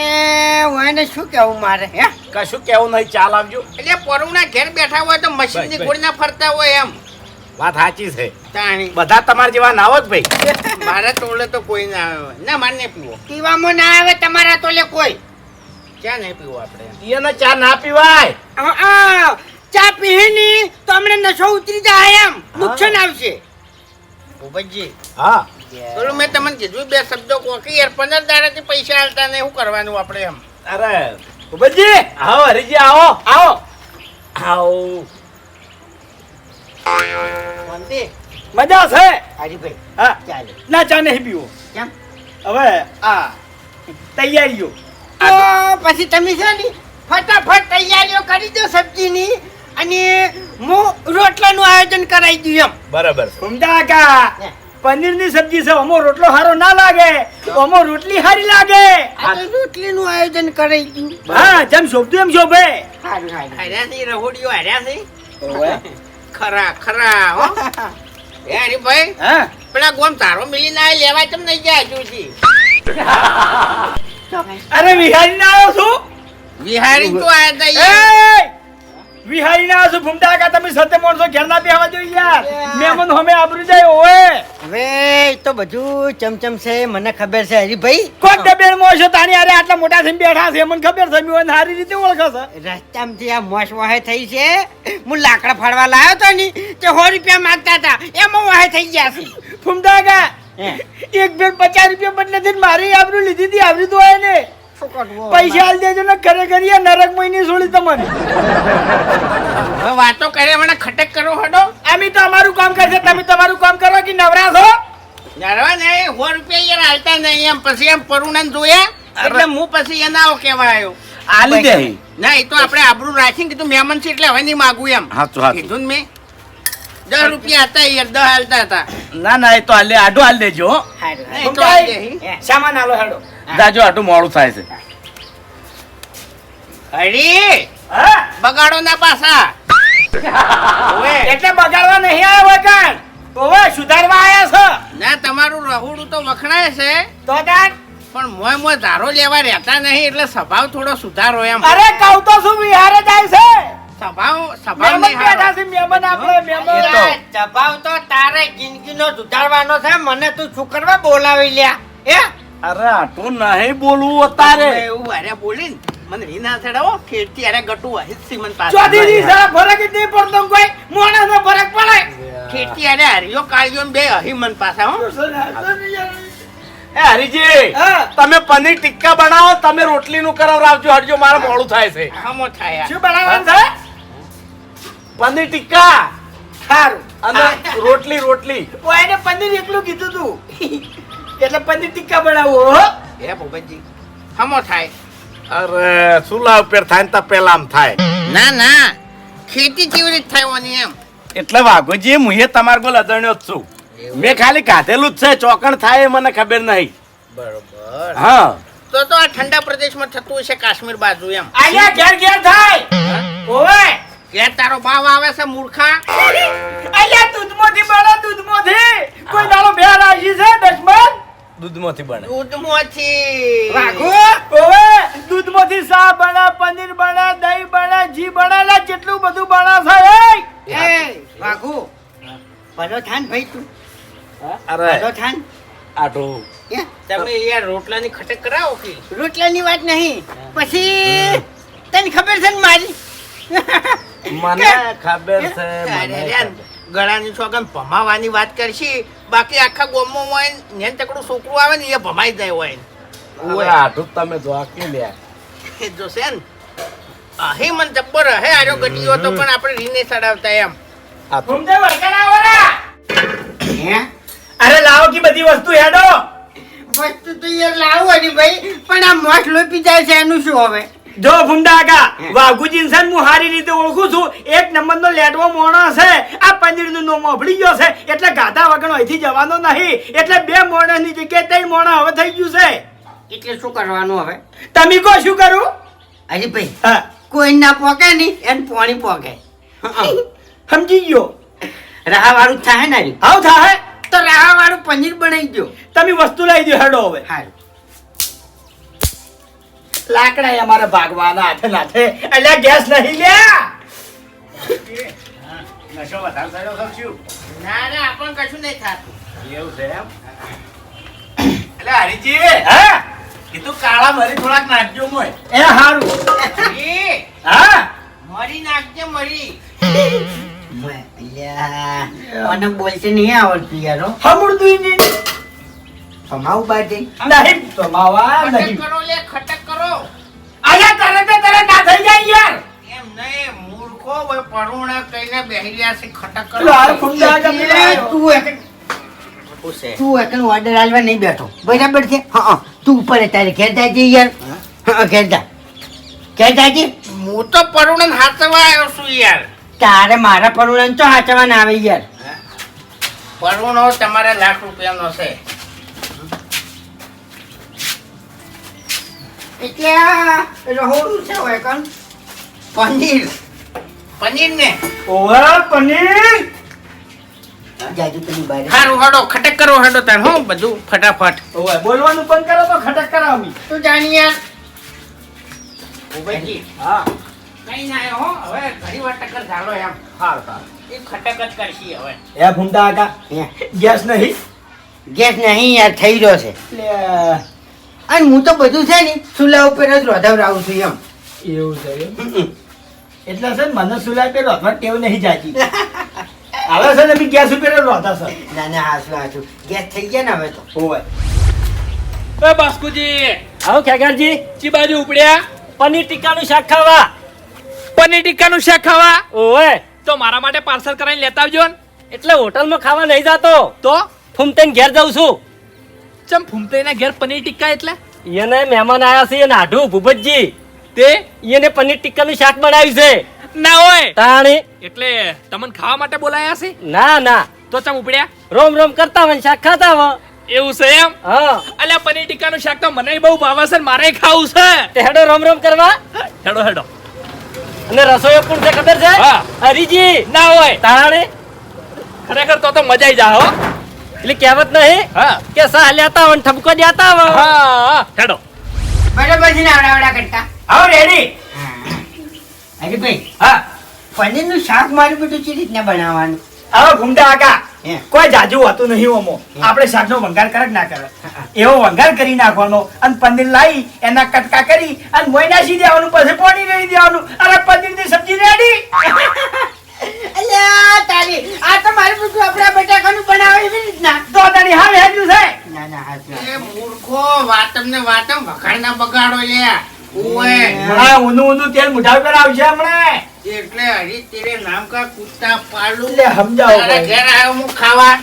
વાને શું કેવું મારે હે? કશું કેવું નહીં, ચાલ આવજો. એટલે પરુના ઘેર બેઠા હોય તો મશીનની બસ. ગોળના ફરતા હોય એમ. વાત સાચી છે. તાણી બધા તમારા જેવા ના હોત ભાઈ. મારા તોલે તો કોઈ ના આવે. ના મારે નહીં પીવો. પીવામાં ના આવે તમારા તોલે કોઈ. ક્યાં નહીં પીવો આપણે? એને ચા ના પીવાય. ચા પીની તો હમણાં નશો ઉતરી જાય એમ નુકસાન આવશે. ભૂપતજી હા પેલું મેં તમને કીધું બે શબ્દો કોકી યાર 15 દાડાથી પૈસા આલતા નહીં, શું કરવાનું આપણે એમ? અરે ઉબજી આવો, હરીજી આવો આવો આવો. શાંતિ? મજા છે. હરીભાઈ હા ચાલે. ના ચા નહીં પીવો. કેમ? હવે આ તૈયારીઓ. તો પછી તમે છે ને ફટાફટ તૈયારીઓ કરી દો સબ્જીની અને હું રોટલાનું આયોજન કરાવી દઉં એમ. બરાબર છે. ઉમદા કા પનીરની સબ્જી છે, ઓમો રોટલો સારો ના લાગે, ઓમો રોટલી સારી લાગે. આ તો રોટલીનું આયોજન કરાવી દઉં. હા જેમ શોભતું એમ શોભે. સારું સારું. હાર્યા છે રહોડીઓ, હાર્યા છે ઓવે. ખરા ખરા હો. એ હરીભાઈ હા પેલા ગોમ તારો મિલી ના લેવા કેમ નહીં ગયા હજુથી? અરે વિહારી ના આવ્યો છું. વિહારી તો આયા તા યાર. એ વિહારી ના આવ્યો છું. ભૂમડા કા તમે સત્ય માણસો ઘેર ના બેહવા જોઈએ યાર. મહેમાન હમે આબરૂ જાય. ઓએ હવે એ તો બધું ચમચમ છે, મને ખબર છે હરીભાઈ. કોક ડબેર માં છો તાણી અરે આટલા મોટા થઈને બેઠા છે, મને ખબર છે. મેં સારી રીતે ઓળખે છે. રસ્તામાંથી આ મોસ વહાય થઈ છે. હું લાકડા ફાડવા લાવ્યો તો ને તે 100 રૂપિયા માંગતા હતા, એમાં વહાય થઈ ગયા છે. ભૂમડા કા હે, એક બેન 50 રૂપિયા બદલે થી મારી આબરૂ લીધી હતી. આબરૂ તો આય ને શું કરવું? પૈસા આલ દેજો ને ખરેખર યાર નરક મહિની છોડી તમને. હવે વાતો કરે મને ખટક કરો હડો. અમે તો અમારું કામ કરશે, તમે તમારું કામ કરો કે નવરા છો. નરવા નહીં 100 રૂપિયા યાર હાલતા નહીં એમ. પછી એમ પરુણાને જોયા એટલે હું પછી એના આવો કહેવા આવ્યો. આલી દે. ના એ તો આપણે આબરૂ રાખીને કીધું મહેમાન છે એટલે હવે નહીં માગું એમ હાચું, હાચું. કીધું ને મેં 10 રૂપિયા હતા યાર, 10 હાલતા હતા. ના ના એ તો આલે આડું આલ દેજો હો. સારું, નહીં, સારું. તો આલી દે. સામાન આલો હેડો. જાજો આટલું મોડું થાય છે. હરી હા બગાડો ના પાછા. ઓવે. એટલે બગાડવા નહીં આવ્યા વગર. ઓવે સુધારવા આયા છો. ના તમારું રહોડું તો વખણાય છે તો તાન પણ મોય ધારો લેવા રહેતા નહીં એટલે સ્વભાવ થોડો સુધારો એમ. અરે કહું તો શું વિહારે જાય છે. સ્વભાવ મહેમાન નહીં બેઠા હારો. છે, મહેમાન આપણે મહેમાન. એ તો. જવાબ તો તારે જિંદગીનો સુધારવાનો છે. મને તું શું કરવા બોલાવી લ્યા? હે, અરે આટલું નહીં બોલવું અત્યારે. એવું હારે બોલીને મને રી ના ચડાવો. ખેડતી હારે ગટું હશે સીમન પાસે. ચોથી દી સારા ફરક જ નહીં પડતો કોઈ માણસનો ફરક પડે. ખેડતી હારે હરિયો કાળિયો ને બે હહી મન પાછા હો. એ હરીજી હા. તમે પનીર ટિક્કા બનાવો, તમે રોટલી નું કરાવરાવજો. હટજો, મારે મોડું થાય છે. હમો થાય શું બનાવવાનું છે? પનીર ટિક્કા સારું. અને રોટલી રોટલી. ઓ એને પનીર એકલું કીધું તું એટલે પનીર ટિક્કા બનાવો હો. હે ભૂપતજી હમો થાય. અરે સુલા ઉપર થાય ને તા પેલા આમ થાય. ના ના ખેતી કેવી રીતે થાય એમ. એટલે વાઘોજી હું તમારા ગોલ અજાણ્યો જ છું. મેં ખાલી કાધેલું જ છે. ચોકણ થાય એ મને ખબર નહીં. બરોબર. હા તો આ ઠંડા પ્રદેશમાં થતું હશે કાશ્મીર બાજુ એમ. અહીંયા ઘેર ઘેર થાય. ઓવે ઘેર તારો ભાવ આવે છે મૂર્ખા. અહીંયા દૂધમાંથી બને, દૂધમાંથી. કોઈ દાડો બે રાશી છે દશમન. દૂધમાંથી બને. દૂધમાંથી. વાઘુ, ઓવે દૂધમાંથી શાહ બને, પનીર બને, દહીં બને, ઘી બને, લા જેટલું બધું બને છે. એ વાઘુ, ભલો થાન ભાઈ તું, અરે ભલો થાન. આટો હે, તમે યાર રોટલાની ખટક કરાવો કે રોટલાની વાત નહીં, પછી તને ખબર છે ને મારી મને ખબર છે અરે મને યાર, ખબર. ગળાની છોકન ભમાવાની વાત કરશી, બાકી આખા ગામમાં હોય ને તકડું છોકરું આવે ને એ ભમાઈ જાય હોય હવે આટલું જ તમે જો કે લ્યા એ જોશે ને અહીં મન જબ્બર હે આર્યો ગટીયો તો પણ આપણે રીને ચડાવતા એમ. આ તો ફૂમતે વળકા લાવો ને. હે અરે લાવો કે બધી વસ્તુ હેડો. વસ્તુ તો યાર લાવો ને ભાઈ, પણ આ મોઠ લોપી જાય છે એનું શું હવે? જો ફૂમતા કાકા, વાઘુજી ને હું સારી રીતે ઓળખું છું. એક નંબરનો લેટવો મોણસ છે. આ પંદીરનું નો મોભળી ગયો છે એટલે ગાધા વગર અહીંથી જવાનો નહીં. એટલે 2 મોણસની જગ્યાએ 3 મોણસ હવે થઈ ગયું છે. એટલે શું કરવાનું હવે? તમે કહો શું કરું? અરે ભાઈ, હા, કોઈ ના પોકે નહીં એને પોણી પોકે. સમજી ગયો. રાહા વાળું થાય ને હારી. આવ થાય. તો રાહા વાળું પનીર બનાવી દો. તમે વસ્તુ લઈ દો હેડો હવે. હારું. લાકડા અમારે ભાગવાના હાથે નાથે. અલ્યા ગેસ નહીં લ્યા. નશો વધારે થયો છે શું? ના ના આપણને કશું નહીં થાતું. એવું છે એમ એટલે હરીજી હા કીધું કાળા મરી થોડાક નાખજો મોય એ હારું. એ હા મરી નાખજે મરી. અલ્યા, મને બોલતે નહીં આવડતું યાર હો. હમુરદુઈ ની સમાવું બાજે. નહીં તમાવા ખટક નહીં. કરો લે, ખટક કરો. અલ્યા તરત ના થઈ જાય યાર. એમ નહીં, મૂર્ખો હોય પરુણા કઈને બેહી રહ્યા છે. ખટક કરો. પેલો હાર ફૂમતા કાકા એ પેલો તું એક- શું છે? તું એકન ઓર્ડર આલવા નહીં બેઠો બરાબર છે? હા તું ઉપર તારે ઘેર જાજે યાર. હા ઘેર જા. ઘેર જાજે. હું તો પરુણા હાથવા આવ્યો છું યાર. તારે મારા પરુણાને તો હાચવા ના આવે યાર. પરુણો તમારે ₹1,00,000 નો છે. એટલે આ રહોડું છે હોય કણ પનીર. પનીર ને ઓવે પનીર. જાજુ પેલી બારે. હારું હડો, ખટક કરો હડો તાર. હું બધું ફટાફટ. ઓવે બોલવાનું બંધ કરો તો ખટક કરાવી. તું જાણી યાર. ઉભેજી હા કઈ ના આવ્યો હો. હવે ઘણી વાર ટક્કર ઝાલો એમ. હાર હાર એ ખટક જ કરશી હવે. એ ફૂમતા કાકા હે. ગેસ નહીં. ગેસ નહીં યાર થઈ રહ્યો છે. લે અને હું તો બધું છે ને ચૂલા ઉપર જ રોધાવરાવું છું એમ. એવું છે એમ? એટલે છે ને મને સુલાય પેલો અથવા ટેવ નહીં જાતી. હવે છે ને બી ગેસ ઉપર જ રોતા છે. ના ના હાસું હાસું ગેસ થઈ ગયા ને હવે તો. ઓવે એ બાસ્કુજી આવો ખેગારજી ચી બાજુ ઉપડ્યા પનીર ટિક્કાનું શાક ખાવા પનીર ટિક્કાનું શાક ખાવા ઓય તો મારા માટે પાર્સલ કરાવીને લેતા આવજો ને. એટલે હોટલમાં ખાવા નહીં જાતો તો ફૂમતેન ઘેર જાઉં છું ચમ ફૂમતેના ઘેર પનીર ટિક્કા એટલે એને મહેમાન આયા છે એને આઢું ભૂપતજી તે એને પનીર ટિક્કાનું શાક બનાવ્યું છે ના હોય તાણી એટલે તમને ખાવા માટે બોલાયા છે ના ના તો ચમ ઉપડ્યા રોમ રોમ કરતા હોય ને શાક ખાતા હોય એવું છે એમ. હા અલ્યા પનીર ટિક્કાનું શાક તો મને બહુ ભાવે છે ને મારે ખાવું છે. તે હેડો રોમ રોમ કરવા હેડો હેડો. અને રસોઈ કોણ છે ખબર છે હા. હરીજી ના હોય તાણે ખરેખર તો મજા આવી જા હો. એટલે કહેવત નહીં હા કે સાહ લેતા હોય ને ઠપકો દેતા હોય હા હેડો. બરાબર છે ને આવડા કરતા. આવો રેડી. અરે ભાઈ હા પનીરનું શાક મારું બધું ચી રીતના બનાવવાનું? આવો ઘૂમતા કાકા હે. કોઈ જાજુ હોતું નહીં ઓમો. આપણે શાકનો વંગાર કરે કે ના કરે એવો વંગાર કરી નાખવાનો અને પનીર લાવી એના કટકા કરી અને મોઈ નાસી દેવાનું પછી પાણી રેડી દેવાનું. અરે પનીરની સબ્જી રેડી. અલ્યા તારી આ તો મારું બધું આપણા બટાકાનું બનાવે એવી રીતના. તો તારી હાલ હેડ્યું છે. ના ના હાસું એ મૂર્ખો વાતમ ને વાતમ વખાણ ના બગાડો લે. ઓએ હા ઊંધું ઊંધું તેલ મુઠાવ કરાવશે હમણાં. એટલે હરી તેરે નામ કા કુત્તા પાલુ. લે સમજાવો તારા ભાઈ. ઘેર આવ્યો હું ખાવા.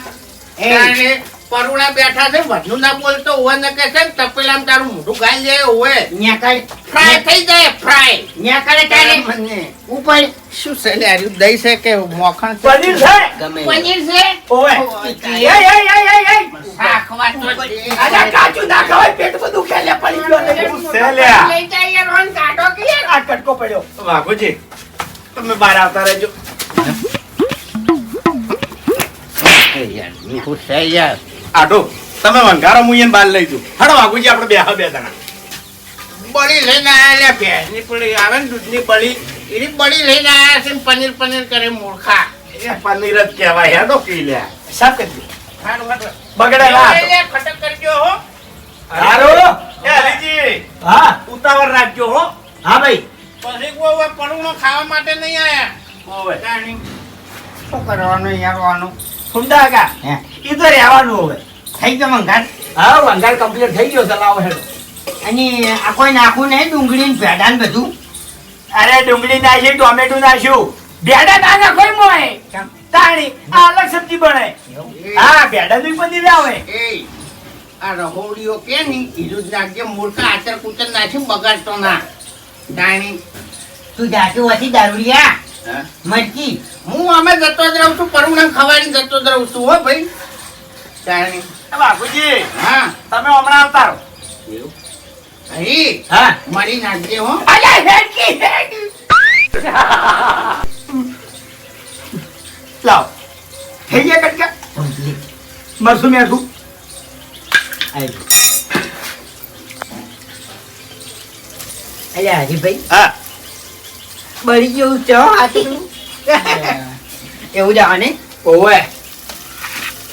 એ. તારે પરુણા બેઠા છે વધુ ના બોલતો હોવા ન કે છે ને તપેલામાં તારું મોઢું ગાઈ જાય હોય ન્યા કરે ફ્રાય થઈ જાય ફ્રાય. ન્યા કરે તારે મને ઉપર શું છે લે આર્યું દહીં છે કે મોખણ છે? પનીર છે. ગમે પનીર છે. ઓવે. ઓય, એય, એય, એય, એય, એય. શાકવા તો છે. અરે કાચું ના ખવાય, પેટ બધું ખેલે પડી ગયો ને. એવું છે લ્યા. લઈ જાય યાર, ઓન કાઢો કે યાર. આ કટકો પડ્યો. વાઘુજી તમે બહાર આવતા રહેજો. ખુશ છે યાર. આટો તમે વંગારો હું એને બહાર લઈ જઉં. હાડો વાઘુજી આપણે બે જણા. બળી લઈને આયા લે ભેંસની પડી આવે ને દૂધની બળી એની બળી લઈને આયા છે ને પનીર પનીર કરે મૂર્ખા. એ પનીર જ કહેવાય હેડો પી લે. સાફ કરી દો. હારું, હારું. બગડે ના. લે, લે, ખટક કરજો હો. હારું. એ હરીજી હા ઉતાવળ રાખજો હો. હા ભાઈ પછી કોઈ પરુણો ખાવા માટે નહીં આયા ઓવે જાણી શું કરવાનું યારવાનું ફૂમતા કાકા હે ઈ તો રહેવાનું હવે થઈ ગયો મંગાર હા વંગાર કમ્પ્લીટ થઈ ગયો ચલાવો હેડો અને આ કોઈ નાખું નહીં ડુંગળી ને ભેડા ને બધું અરે ડુંગળી નાખી ટોમેટું નાખ્યું ભેડા ના નાખોય મોય તાણી આ અલગ સબ્જી બને હા ભેડા નું પનીર આવે એ આ રહોડીઓ કે ની ઈરું જ નાખજે મૂર્ખા આચર કુચર નાખી બગાડતો ના જાણી તું જાતું હતી દારૂડિયા મરકી હું અમે જતો જ રહું છું પરુણા ખવાડી જતો જ રહું છું હો ભાઈ જાણી બાપુજી હા તમે હમણાં આવતા રહો હરી હા મરી નાખજે હો અલ્યા હેડકી હેડ લાવ થઈ ગયા કટકા કમ્પ્લીટ મરસું મેઠું આવી અલ્યા હરીભાઈ હા બળી ગયું છે હો હાથું એવું જ આવે ને ઓવે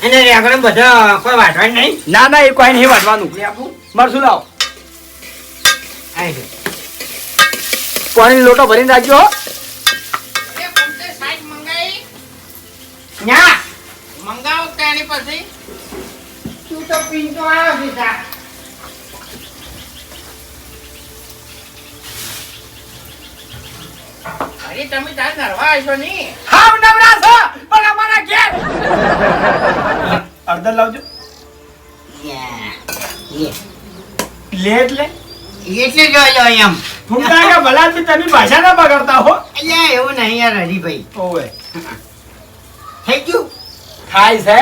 અને આગળ બધા કોઈ વાંચવાનું નહીં ના ના એ કોઈ નહીં વાટવાનું લેવું મરસું લાવ આવી પાણી લોટો ભરીને રાખજો હો. એ પોતે સાઈડ મંગાઈ ના મંગાવો તાણી પછી તું તો પીંતો આવ્યો સીધા અરે તમે તાર નરવા આવશો ની હાવ નવરા છો પણ અમારા ઘેર અડધા લાવજો લે એટલે એટલે જો એમ ફૂમતા કે ભલા થી તમે ભાષા ના બગાડતા હો અલ્યા એવું નહીં યાર હરીભાઈ ઓવે થઈ ગયું ખાય છે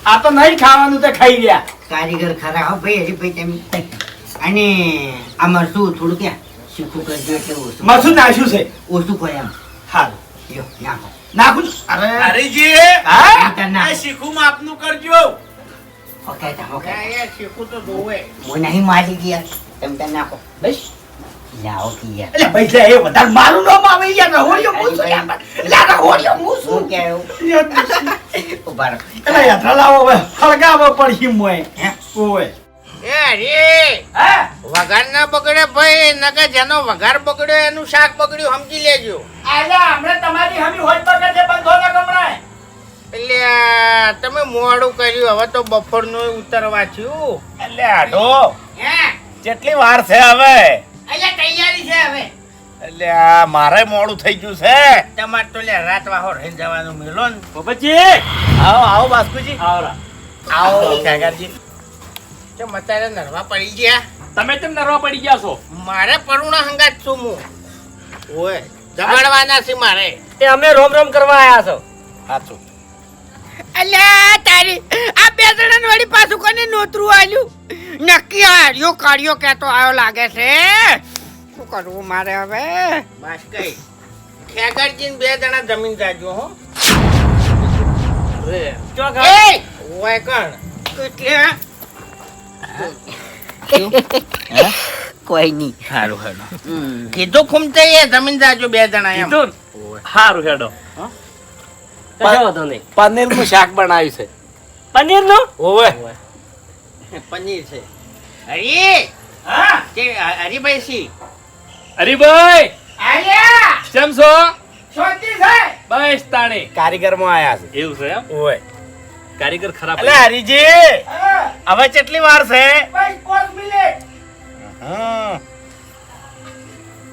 આ તો નહીં ખાવાનું તે ખાઈ ગયા કારીગર ખરા હો ભાઈ હરીભાઈ તમે અને આ મરસું થોડું ક્યાં શીખું કરજો એટલે ઓછું મરસું નાખ્યું છે ઓછું કરે એમ હાલ લ્યો નાખો નાખું છું. અરે હરીજી હા અંતર નાખો. શીખું માપનું કરજો ઓકે તા ઓકે એ શીખું તો જોવે હું નહીં મારી ગયા તમે ત્યાં નાખો બસ લાવો કે યાર એટલે ભાઈ લે, એ વધારે મારું નામ આવે યાર રહોડિયો મૂસું યાર. લે રહોડિયો મૂસું. હું કેવું ઉભા રહો એટલે યાત્રા લાવો હવે હળગાવો પડી મોય હે ઓવે એ અરે હા વઘાર ના બગડે ભાઈ નકર જેનો વઘાર બગડ્યો એનું શાક બગડ્યું સમજી લેજો આલા હમણાં તમારી હમી હોય તો કે બંધો ના કમરાય એટલે આ તમે મોડું કર્યું હવે તો બપોરનું ઉતરવા થયું એટલે આઢો હે કેટલી વાર છે હવે અહીંયા તૈયારી છે હવે એટલે આ મારે મોડું થઈ ગયું છે તમારે તો લે રાત વાહો રહી જવાનું મેલો ને બાબાજી આવો આવો બાસ્કુજી આવરા આવો કાકાજી તો મતારે નરવા પડી ગયા તમે તેમ નરવા પડી ગયા છો મારે પરુણા હંગાત છું હું ઓય જમાડવાના છે મારે એ અમે રોમ રોમ કરવા આયા છો સાચું અલ્યા તારી આ બે જણા વળી પાછું કોને નોતરું આલ્યું નક્કી હાર્યો કાઢ્યો કેતો આવ્યો લાગે છે શું કરવું મારે હવે બસ કઈ ખેગરજી બે જણા જમીન જાજો હો ચો એ ઓય કણ કોઈ નહીં સારું હેડો કીધું ખુમતે એ જમીન જાજો બે જણા એમ કીધું હારું હેડો કશો વાંધો નહીં પનીર નું શાક બનાવ્યું છે પનીર નું ઓવે પનીર છે હરી હા કે હરીભાઈ સી હરીભાઈ આયા કેમ છો શાંતિ છે બસ તાણી કારીગર માં આયા છે એવું છે એમ ઓવે કારીગર ખરાબ એટલે હરીજી હા હવે કેટલી વાર છે બસ 5 મિનિટ હમ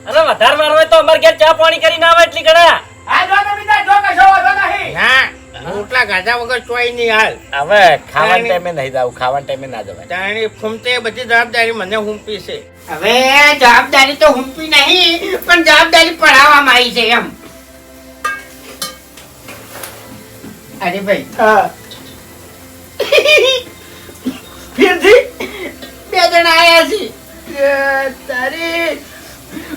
અરે વધારે વાર હોય તો અમાર ઘેર ચા પાણી કરીને આવે એટલી ગણા આ જો તમે ત્યાં જો કશો વાંધો નહીં ના રોટલા ગાધા વગર ચોઈ નહીં હાલ હવે ખાવાના ટાઈમે નહીં જાવ ખાવાના ટાઈમે ના જવાય તાણી ફૂમતે બધી જવાબદારી મને હુંપી છે હવે જવાબદારી તો હુંપી નહીં પણ જવાબદારી પડાવવામાં આવી છે એમ અરે ભાઈ હા ફિરથી બે જણા આયા છે તારી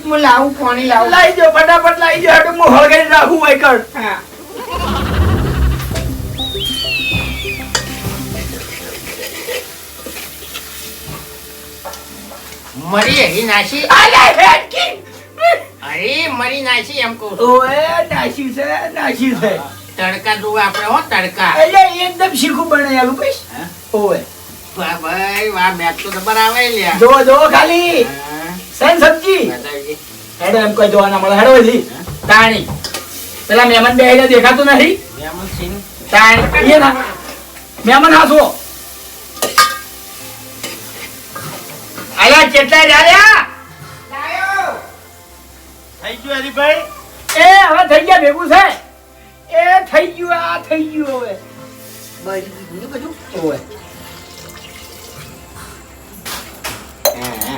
હું લાવું પાણી લાવું લાઈ જો ફટાફટ લાઈ જો હેડો હું હળગાઈ રાખું હોય કર હા મરી હરી નાસી આલા હેડકી અરે મરી નાસી એમ કહું છું. ઓએ નાસી છે તડકા જોવે આપણે હો તડકા એટલે એકદમ શીખું બનાવેલું કઈશ ઓએ વાહ ભાઈ વાહ મેચ તો જબર આવે લ્યા જો ખાલી હા. સેન સબ્જી બતાવી હેડો એમ કહી દેવાના મળે હેડો જી તાણી પેલા મહેમાન બે દેખાતું નથી તાણી એ ના મહેમાન હાસો આયા કેટલા રહ્યા થઈ ગયું હરીભાઈ એ હવે થઈ ગયા ભેગું છે એ થઈ ગયું આ થઈ ગયું હવે ઓય.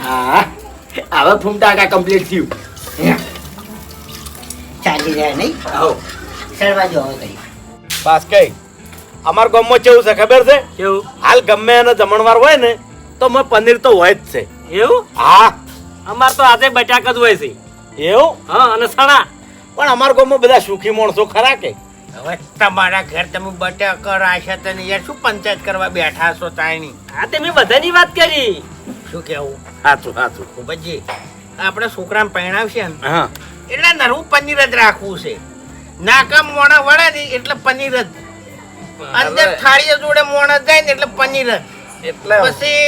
હા હવે ફૂમતા કા કમ્પ્લીટ થયું ચાલી રહ્યા નહીં આવો સરવા જો કઈ પાસ કઈ અમાર ગામમાં કેવું છે ખબર છે કેવું હાલ ગમે એનો જમણવાર હોય ને તો મેં પનીર તો હોય જ છે એવું હા અમાર તો આજે બટાક જ હોય છે એવું હા અને સણા પણ અમાર ગામમાં બધા સુખી માણસો ખરા કે હવે તમારા ઘેર તમે બટાકા રાખ્યા તને યાર શું પંચાયત કરવા બેઠા છો તાણી આ તે મેં બધાની વાત કરી શું કેવું સાચું સાચું ભૂપતજી આપણે છોકરાને પરણાવશે ને હા એટલે નરવું પનીર જ રાખવું છે નાકા મોણા વળે ને એટલે પનીર જ અંદર થાળીઓ જોડે મોણા જાય ને એટલે પનીર જ એટલે પછી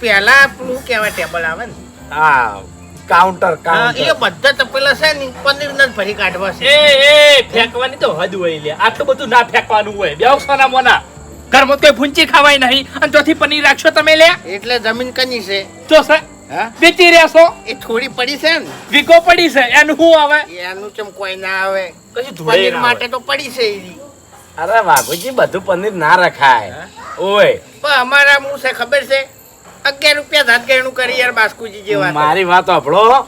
પેલા પેલું કેવાય ટેબલ આવે ને હા કાઉન્ટર હા, કાઉન્ટર એ બધા તપેલા છે ને પનીર જ ભરી કાઢવા છે એ ફેંકવાની તો હદ હોય લે આટલું બધું ના ફેંકવાનું હોય બેવ સોના મોના ઘરમાં કોઈ ભૂંચી ખાવાય નહીં અને ચોથી પનીર રાખશો તમે લે એટલે જમીન કની છે જો છે હા વેચી રહેશો એ થોડી પડી છે ને વીકો પડી છે એનું શું આવે એનું ચમ કોઈ ના આવે કશું ધૂળે પનીર ના માટે તો પડી છે એની. અરે વાઘુજી બધું પનીર ના રખાય ઓય પણ અમારા હું છે ખબર છે 11 રૂપિયા ધાત ગયણું કરી યાર બાસ્કુજી જેવા તો. મારી વાત સાંભળો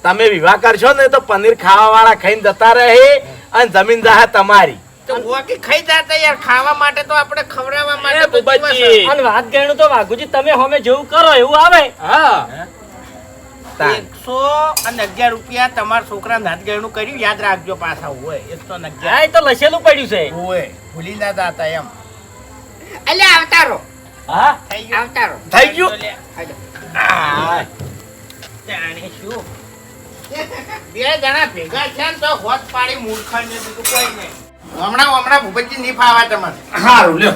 તમે વિવાહ કરશો ને તો પનીર ખાવા વાળા ખાઈને જતા રહે અને જમીન જાહે તમારી તો વાકી ખાઈ જાતા યાર ખાવા માટે તો આપણે ખવડાવવા માટે એ તો જીવા બુબજી. છે. અને વાત ગણું તો વાઘુજી તમે હમે જેવું કરો એવું આવે હા 111 રૂપિયા તમારા છોકરાને ધાત ગયણું કર્યું યાદ રાખજો પાછા હોય 111 હા એ તો લસેલું પડ્યું છે હોય ભૂલી ના જાતા એમ અલે આવતા રહો હા થઈ ગયું આવતા રહો થઈ ગયું આ, જાણે શું બે જણા ભેગા છે ને તો હોત પાડી મૂર્ખા ને બીજું કોઈ નહીં હમણાં ભૂપતજી નહીં ફાવા તમને સારું લ્યો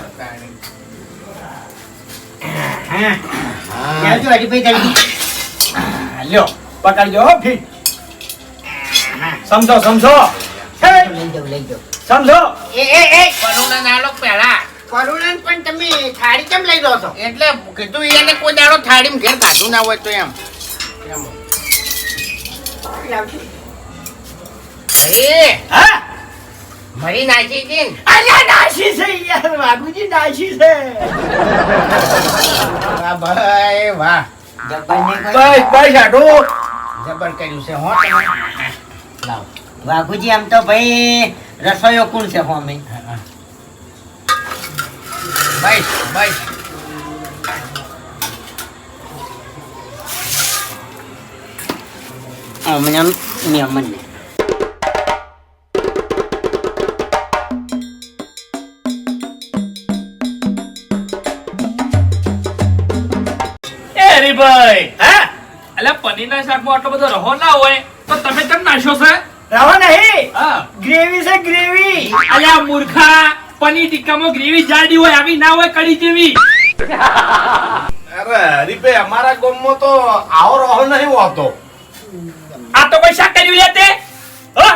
આવજો હરીભાઈ જલ્દી લ્યો પકડજો હો ફીટ સમજો સમજો લઈ જાઓ લઈ જાઓ સમજો એ પરુણા નાલો પહેલા કરુણન પણ તમે થાળી કેમ લઈ દો છો એટલે કીધું એને કોઈ દાડો થાળીમાં ઘેર કાઢું ના હોય તો એમ અરે હા મરી નાખી હતી ને અલ્યા નાશી છે યાર વાઘુજી નાશી છે વાહ ભાઈ વાહ જબ્બાને બસ બસ આટલું જબર કર્યું છે હો તમે લાવ વાઘુજી આમ તો ભાઈ રસોઈયો કોણ છે હોમે બસ બસ અમને મેમનને એ હરીભાઈ હા અલ્યા પનીરના શાકમાં આટલો બધો રહો ના હોય તો તમે કેમ નાખ્યો છે રહો નહીં હા ગ્રેવી છે ગ્રેવી અલ્યા મૂર્ખા પનીર ટિક્કામાં ગ્રેવી જાડી હોય આવી ના હોય કડી જેવી અરે હરીભાઈ અમારા ગામમાં તો આવો રહો નહીં હોતો આ તો કોઈ શાક કર્યું લે તે હા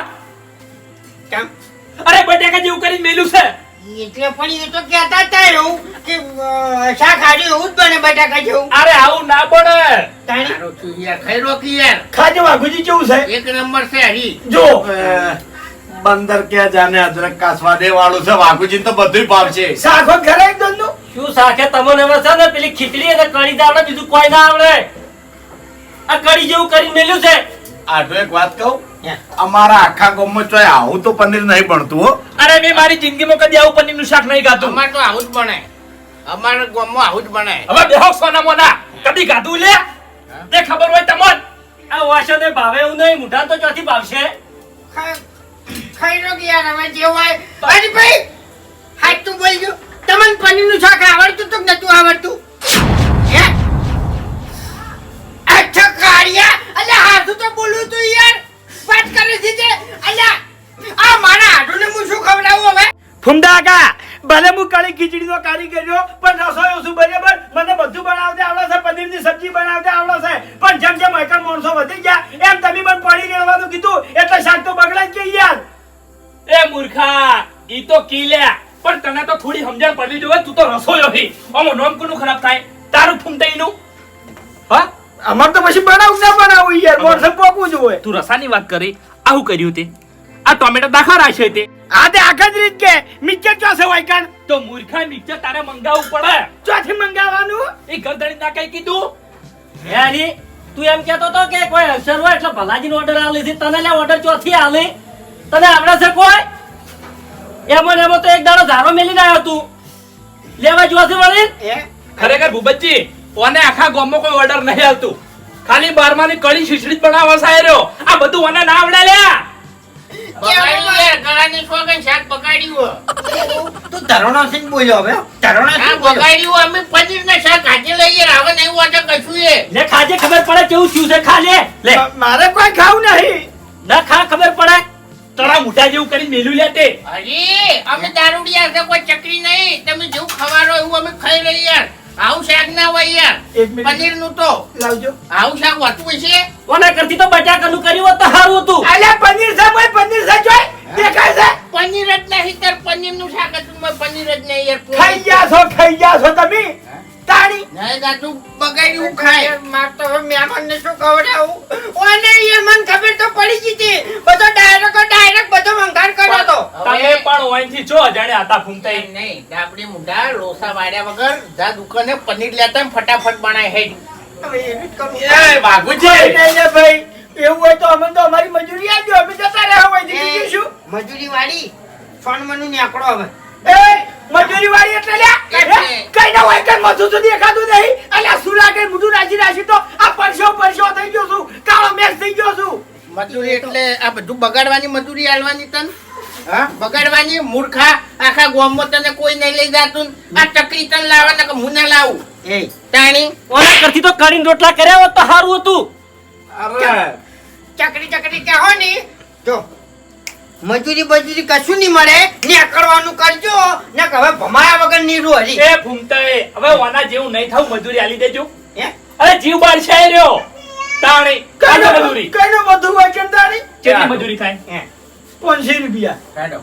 કેમ અરે બટાકા જેવું કરીને મેલું છે એટલે પણ એ તો કહેતા હતા એવું કે શાક હારી એવું જ બને બટાકા જેવું અરે આવું ના બને તાણી સારું છું યાર ખાઈ રોકી યાર ખાજો વાઘુજી કેવું છે એક નંબર છે હરી જો બંદર કે જાને અદરક કા સ્વાદે વાળું છે વાઘુજી તો બધું ભાવશે શાક ઘરે એકદમ નું શું શાકે તમને હવે છે ને પેલી ખીચડી અને કઢી તો આવડે બીજું કોઈ ના આવડે આ કઢી જેવું કરી મેલ્યું છે આટલું એક વાત કહું અમારા આખા ગામમાં ચોય આવું તો પનીર નહીં બનતું હો અરે મેં મારી જિંદગીમાં કદી આવું પનીરનું શાક નહીં ખાધું અમારે તો આવું જ બનાય અમારા ગામમાં આવું જ બનાય હવે બેહો સોના મોના કદી ખાધું લે તે ખબર હોય તમોન આ વાસણને ભાવે એવું નહીં મુઠા તો ચોથી ભાવશે ખાઈ લો કે યાર હવે જે હોય અરે ભાઈ હાથ તું બોલજો તમને પનીરનું શાક આવડતું તો કે નતું આવડતું હે અચ્છા કાળિયા અલે હાથું તો બોલું તું યાર વાત કરે છે જે અલ્યા આ મારા હાથુને હું શું ખવડાવું હવે ફુમદા કા ભલે હું કળી ખીચડીનો કારીગર છું પણ રસોઈ શું બરાબર મને બધું બનાવતા આવડે છે પનીરની સબ્જી બનાવતા આવડે છે પણ જેમ જેમ એકણ માણસો વધી ગયા એમ તમે પણ પડી રહેવા ઈ તો કીલ્યા પણ તને તો થોડી સમજણ પડવી જોઈએ. તું તો રસોયો હી આમ નોમ કોનું ખરાબ થાય તારું ફૂમતાઈનું. હા અમાર તો પછી બનાવું ના બનાવું યાર મોરસે પોકવું જોઈએ. તું રસાની વાત કરી આવું કર્યું તે આ ટોમેટો દાખા રાખ્યો તે આ તે આખા જ રીત કે મિક્સર ચોસે હોય કાન તો મૂર્ખા મિક્સર તારે મંગાવવું પડે. ચોથી મંગાવવાનું એ ગરદણી ના કઈ કીધું યારી તું એમ કહેતો તો કે કોઈ અક્ષર હોય એટલે ભલાજીનો ઓર્ડર આલી છે તને લે ઓર્ડર ચોથી આલી તને આવડે છે કોઈ એમાં તો એક દાડો ધારો મેલીને આવ્યો તું લેવા જોશે વળી એ ખરેખર ભૂપતજી ઓને આખા ગામમાં કોઈ ઓર્ડર નહીં આવતું. ખાલી 12 ની કળી શીશડી જ બનાવવા સાયરો. આ બધું ઓને ના આવડે લ્યા. બગાડ્યું યાર, ગળાની સોગન શાક બગાડ્યું. તું ધરોણો સિંહ બોલ્યો હવે ધરોણો આ સિંહ બોલ્યો બગાડ્યું અમે પનીરના શાક આજે લઈએ હવે નહીં વાટે કશું એ. લે ખાજે ખબર પડે કેવું થયું છે ખા લે મારે કોઈ ખાવું નહીં. ના ખા ખબર પડે તળા મોઢા જેવું કરી મેલ્યું લ્યા તે. અરે અમે દારૂડિયા છે, કોઈ ચકરી નહીં. તમે જેવું ખવારો એવું અમે ખાઈ રહી યાર. આવું શાક ના હોય યાર. એક મિનિટ. પનીરનું તો લાવજો. આવું શાક હોતું હશે. કોના કરતી તો બટાકાનું કર્યું હોત તો સારું હતું અલ્યા પનીર છે ભાઈ પનીર છે જોઈ દેખાય છે. પનીર જ નહીં તાર પનીરનું શાક હતું મેં પનીર જ નહીં યાર. ખાઈ ગયા છો તમે તાણી. નહીં દાદુ બગાડ્યું ખાય. માર તો હવે મહેમાનને શું ખવડાવું ઓને એ મને ખબર તો પડી ગઈ હતી બધો ડાયરેક્ટ બધો મંગાર કર્યો તો તમે પણ ઓઈનથી જો અજાણ્યા હતા ફૂમતાઈ. નહીં ડાબડી મુઢા લોસા વાળ્યા વગર જા દુકાને પનીર લેતા ને ફટાફટ બનાય હેડ. હવે એવી જ કરું એ બાગુજી નહીં ને ભાઈ એવું હોય તો અમે તો અમારી મજૂરી આપજો અમે જતા રહ્યા હોય બીજું શું. મજૂરી વાળી ફોન મનું નીકળો હવે એ મજૂરી વાળી એટલે લ્યા એટલે. કઈ ના હોય કઈ મધુ તો દેખાતું નહીં. અલ્યા શું લાગે મોઢું નાચી તો આ પરસો થઈ ગયો છું કાળો મેસ થઈ ગયો છું. મજૂરી એટલે આ બધું બગાડવાની મજૂરી આલવાની તન. હા બગાડવાની મૂર્ખા આખા ગામમાં તને કોઈ નહીં લઈ જાતું. આ ચકરી તન લાવવાના કે હું ના લાવું એ તાણી. કોના કરતી તો કરીને રોટલા કર્યા હોત તો સારું હતું ચકરી કહો ને જો મજૂરી બજૂરી કશું નહીં મળે નીકળવાનું કરજો ને હવે ભમાયા વગર નીરું હરી એ ફૂમતાઈ હવે ઓના જેવું નહીં થાવ મજૂરી આલી દેજો. હે? અરે જીવ બાળ છે રહ્યો તાણી કાઢો મજૂરી. કઈનો બધું હોય કેમ તાણી કેટલી મજૂરી થાય? 500 રૂપિયા. કાઢો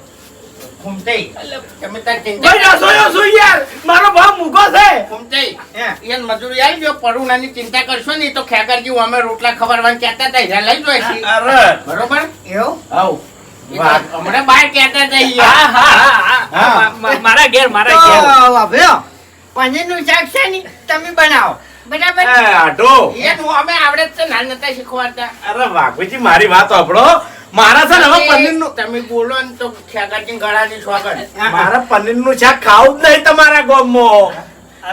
ફૂમતાઈ તમે તાર ભાઈ ચિંતા રસોયો છું યાર મારો ભાવ મૂકો છે. ફૂમતાઈ હે? એને મજૂરી આવી જો પરુણાની ચિંતા કરશો નહીં તો ખેકરજી અમે રોટલા ખવડાવવાનું કહેતા હતા હીરા લઈ જોઈ છીએ. અરે બરોબર એવું આવ એ તો હમણાં બહાર કહેતા હતા યાર. હા હા હા મારા ઘેર મારા ઘેર. તો વાપર્યો પનીરનું શાક છે ને તમે બનાવો બરાબર એ આટો એનું અમે આવડે જ છે નાલ નતા શીખવાડતા. અરે બાગુજી મારી વાત સાંભળો મારા છે ને હવે પનીરનું તમે બોલો ને તો ખેકરજી ગળાની સ્વાગત. મારા પનીરનું શાક ખાવું જ નહીં તમારા ગામમાં.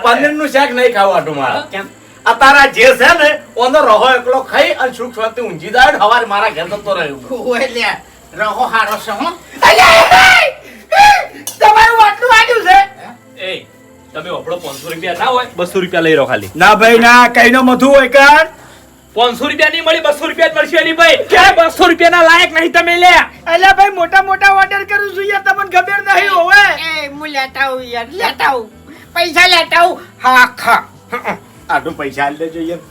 પનીરનું શાક નહીં ખાવું આટું મારે કેમ આ તારા જે છે ને ઓનો રહો એકલો ખાઈ અને સુખ શાંતિ ઊંઘી જાય હવારે મારા ઘેર જતો રહ્યો. ઓય લ્યા, રહો હારો છે હો. તમારું આટલું વાગ્યું છે. એ તમે વપડો 500 રૂપિયા ના હોય 200 રૂપિયા લઈ રહો ખાલી. ના ભાઈ ના કઈનો મધુ હોય કાન 500 રૂપિયા નહીં મળી 200 રૂપિયા જ મળશે એની ભાઈ. ક્યાં 200 રૂપિયા ના લાયક નહીં તમે લે. અલ્યા ભાઈ મોટા ઓર્ડર કરું છું યાર તમને ખબર નહીં હોવે. એ હું લેતા આવું યાર લેતા આવું પૈસા લેતા આવું હા ખા આટલું પૈસા આલી દેજો યાર.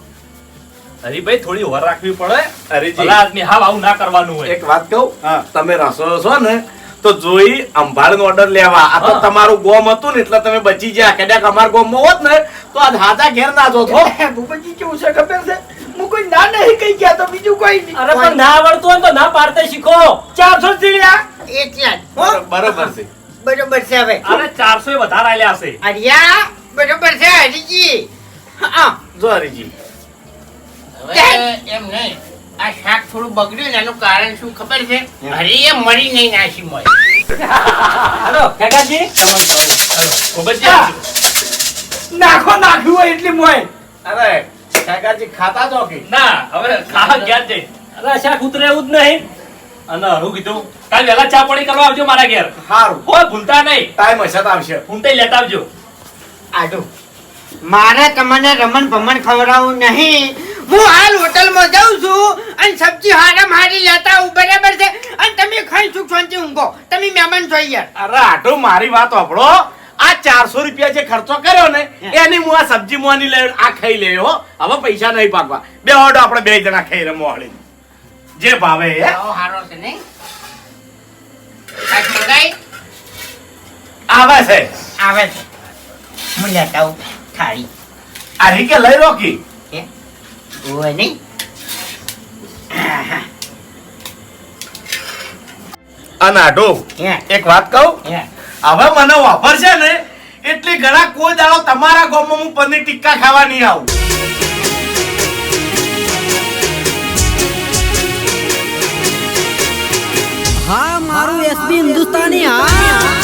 હરીભાઈ થોડી ઓર રાખવી પડે. હરીજી. ભલા આદમી હાવ આવું ના કરવાનું હોય. એક વાત કહું તમે રસો છો ને તો જોઈ અંબાળનો ઓર્ડર લેવા આ તો તમારું ગોમ હતું ને એટલે તમે બચી ગયા. કદાચ અમાર ગોમમાં હોત ને તો આ હાજા ઘેર ના જોત હો. ભૂપતજી કેવું છે ખબર છે હું કોઈ ના નહીં કહી ગયા તો બીજું કોઈ નહીં. અરે પણ ના આવડતું હોય તો ના પાડતા શીખો 400 સીડ્યા. એ ત્યાં હો બરોબર છે. બરોબર છે હવે અરે 400 એ વધારે આલ્યા હશે. હરિયા બરોબર છે હરીજી હા જો હરીજી હવે એમ નહીં, આ શાક થોડું બગડ્યું ને એનું કારણ શું ખબર છે? હરી એ મરી નહીં નાસી મોય. હાલો કાકાજી ભૂપતજી આવજો. નાખ્યું હોય એટલી મોય. અરે કાકાજી ખાતા છો કે ના હવે ખાવા ગયા જઈ. અરે શાક ઉતરે એવું જ નહીં અને હું કીધું કાલ વહેલા ચા પાણી કરવા આવજો મારા ઘેર. સારું હોય ભૂલતા નહીં. ટાઈમ હશે તો આવશે. ફૂમતાઈ લેતા આવજો. આડો મારે તમને રમણ ભમણ ખવડાવવું નહીં. હું હાલ હોટલમાં જાઉં છું અને સબ્જી હારામ હારી લેતા આવું બરાબર છે અને તમે ખાઈ સુખ શાંતિ ઊંઘો. તમે મહેમાન છો યાર. અરે આટો મારી વાત સાંભળો આ 400 રૂપિયા જે ખર્ચો કર્યો ને એની હું આ સબ્જી મોની લઈ આ ખાઈ લેયો. હવે પૈસા નહીં પાકવા. બે ઓડો આપણે બે જણા ખાઈ રમો હળી જે ભાવે એ. આવો હારો છે નહીં? કાંઈક મંગાઈ? આવે છે આવે છે હું લેતા આવું થાળી આ રીકે લઈ રોકી હે ઓય નહીં અને આટો હે એક વાત કહું હે હવે મને વાપર છે ને એટલે ઘણા કોઈ દાડો તમારા ગામમાં હું પનીર ટિક્કા ખાવા નહીં આવું હા મારું એસબી હિન્દુસ્તાની હા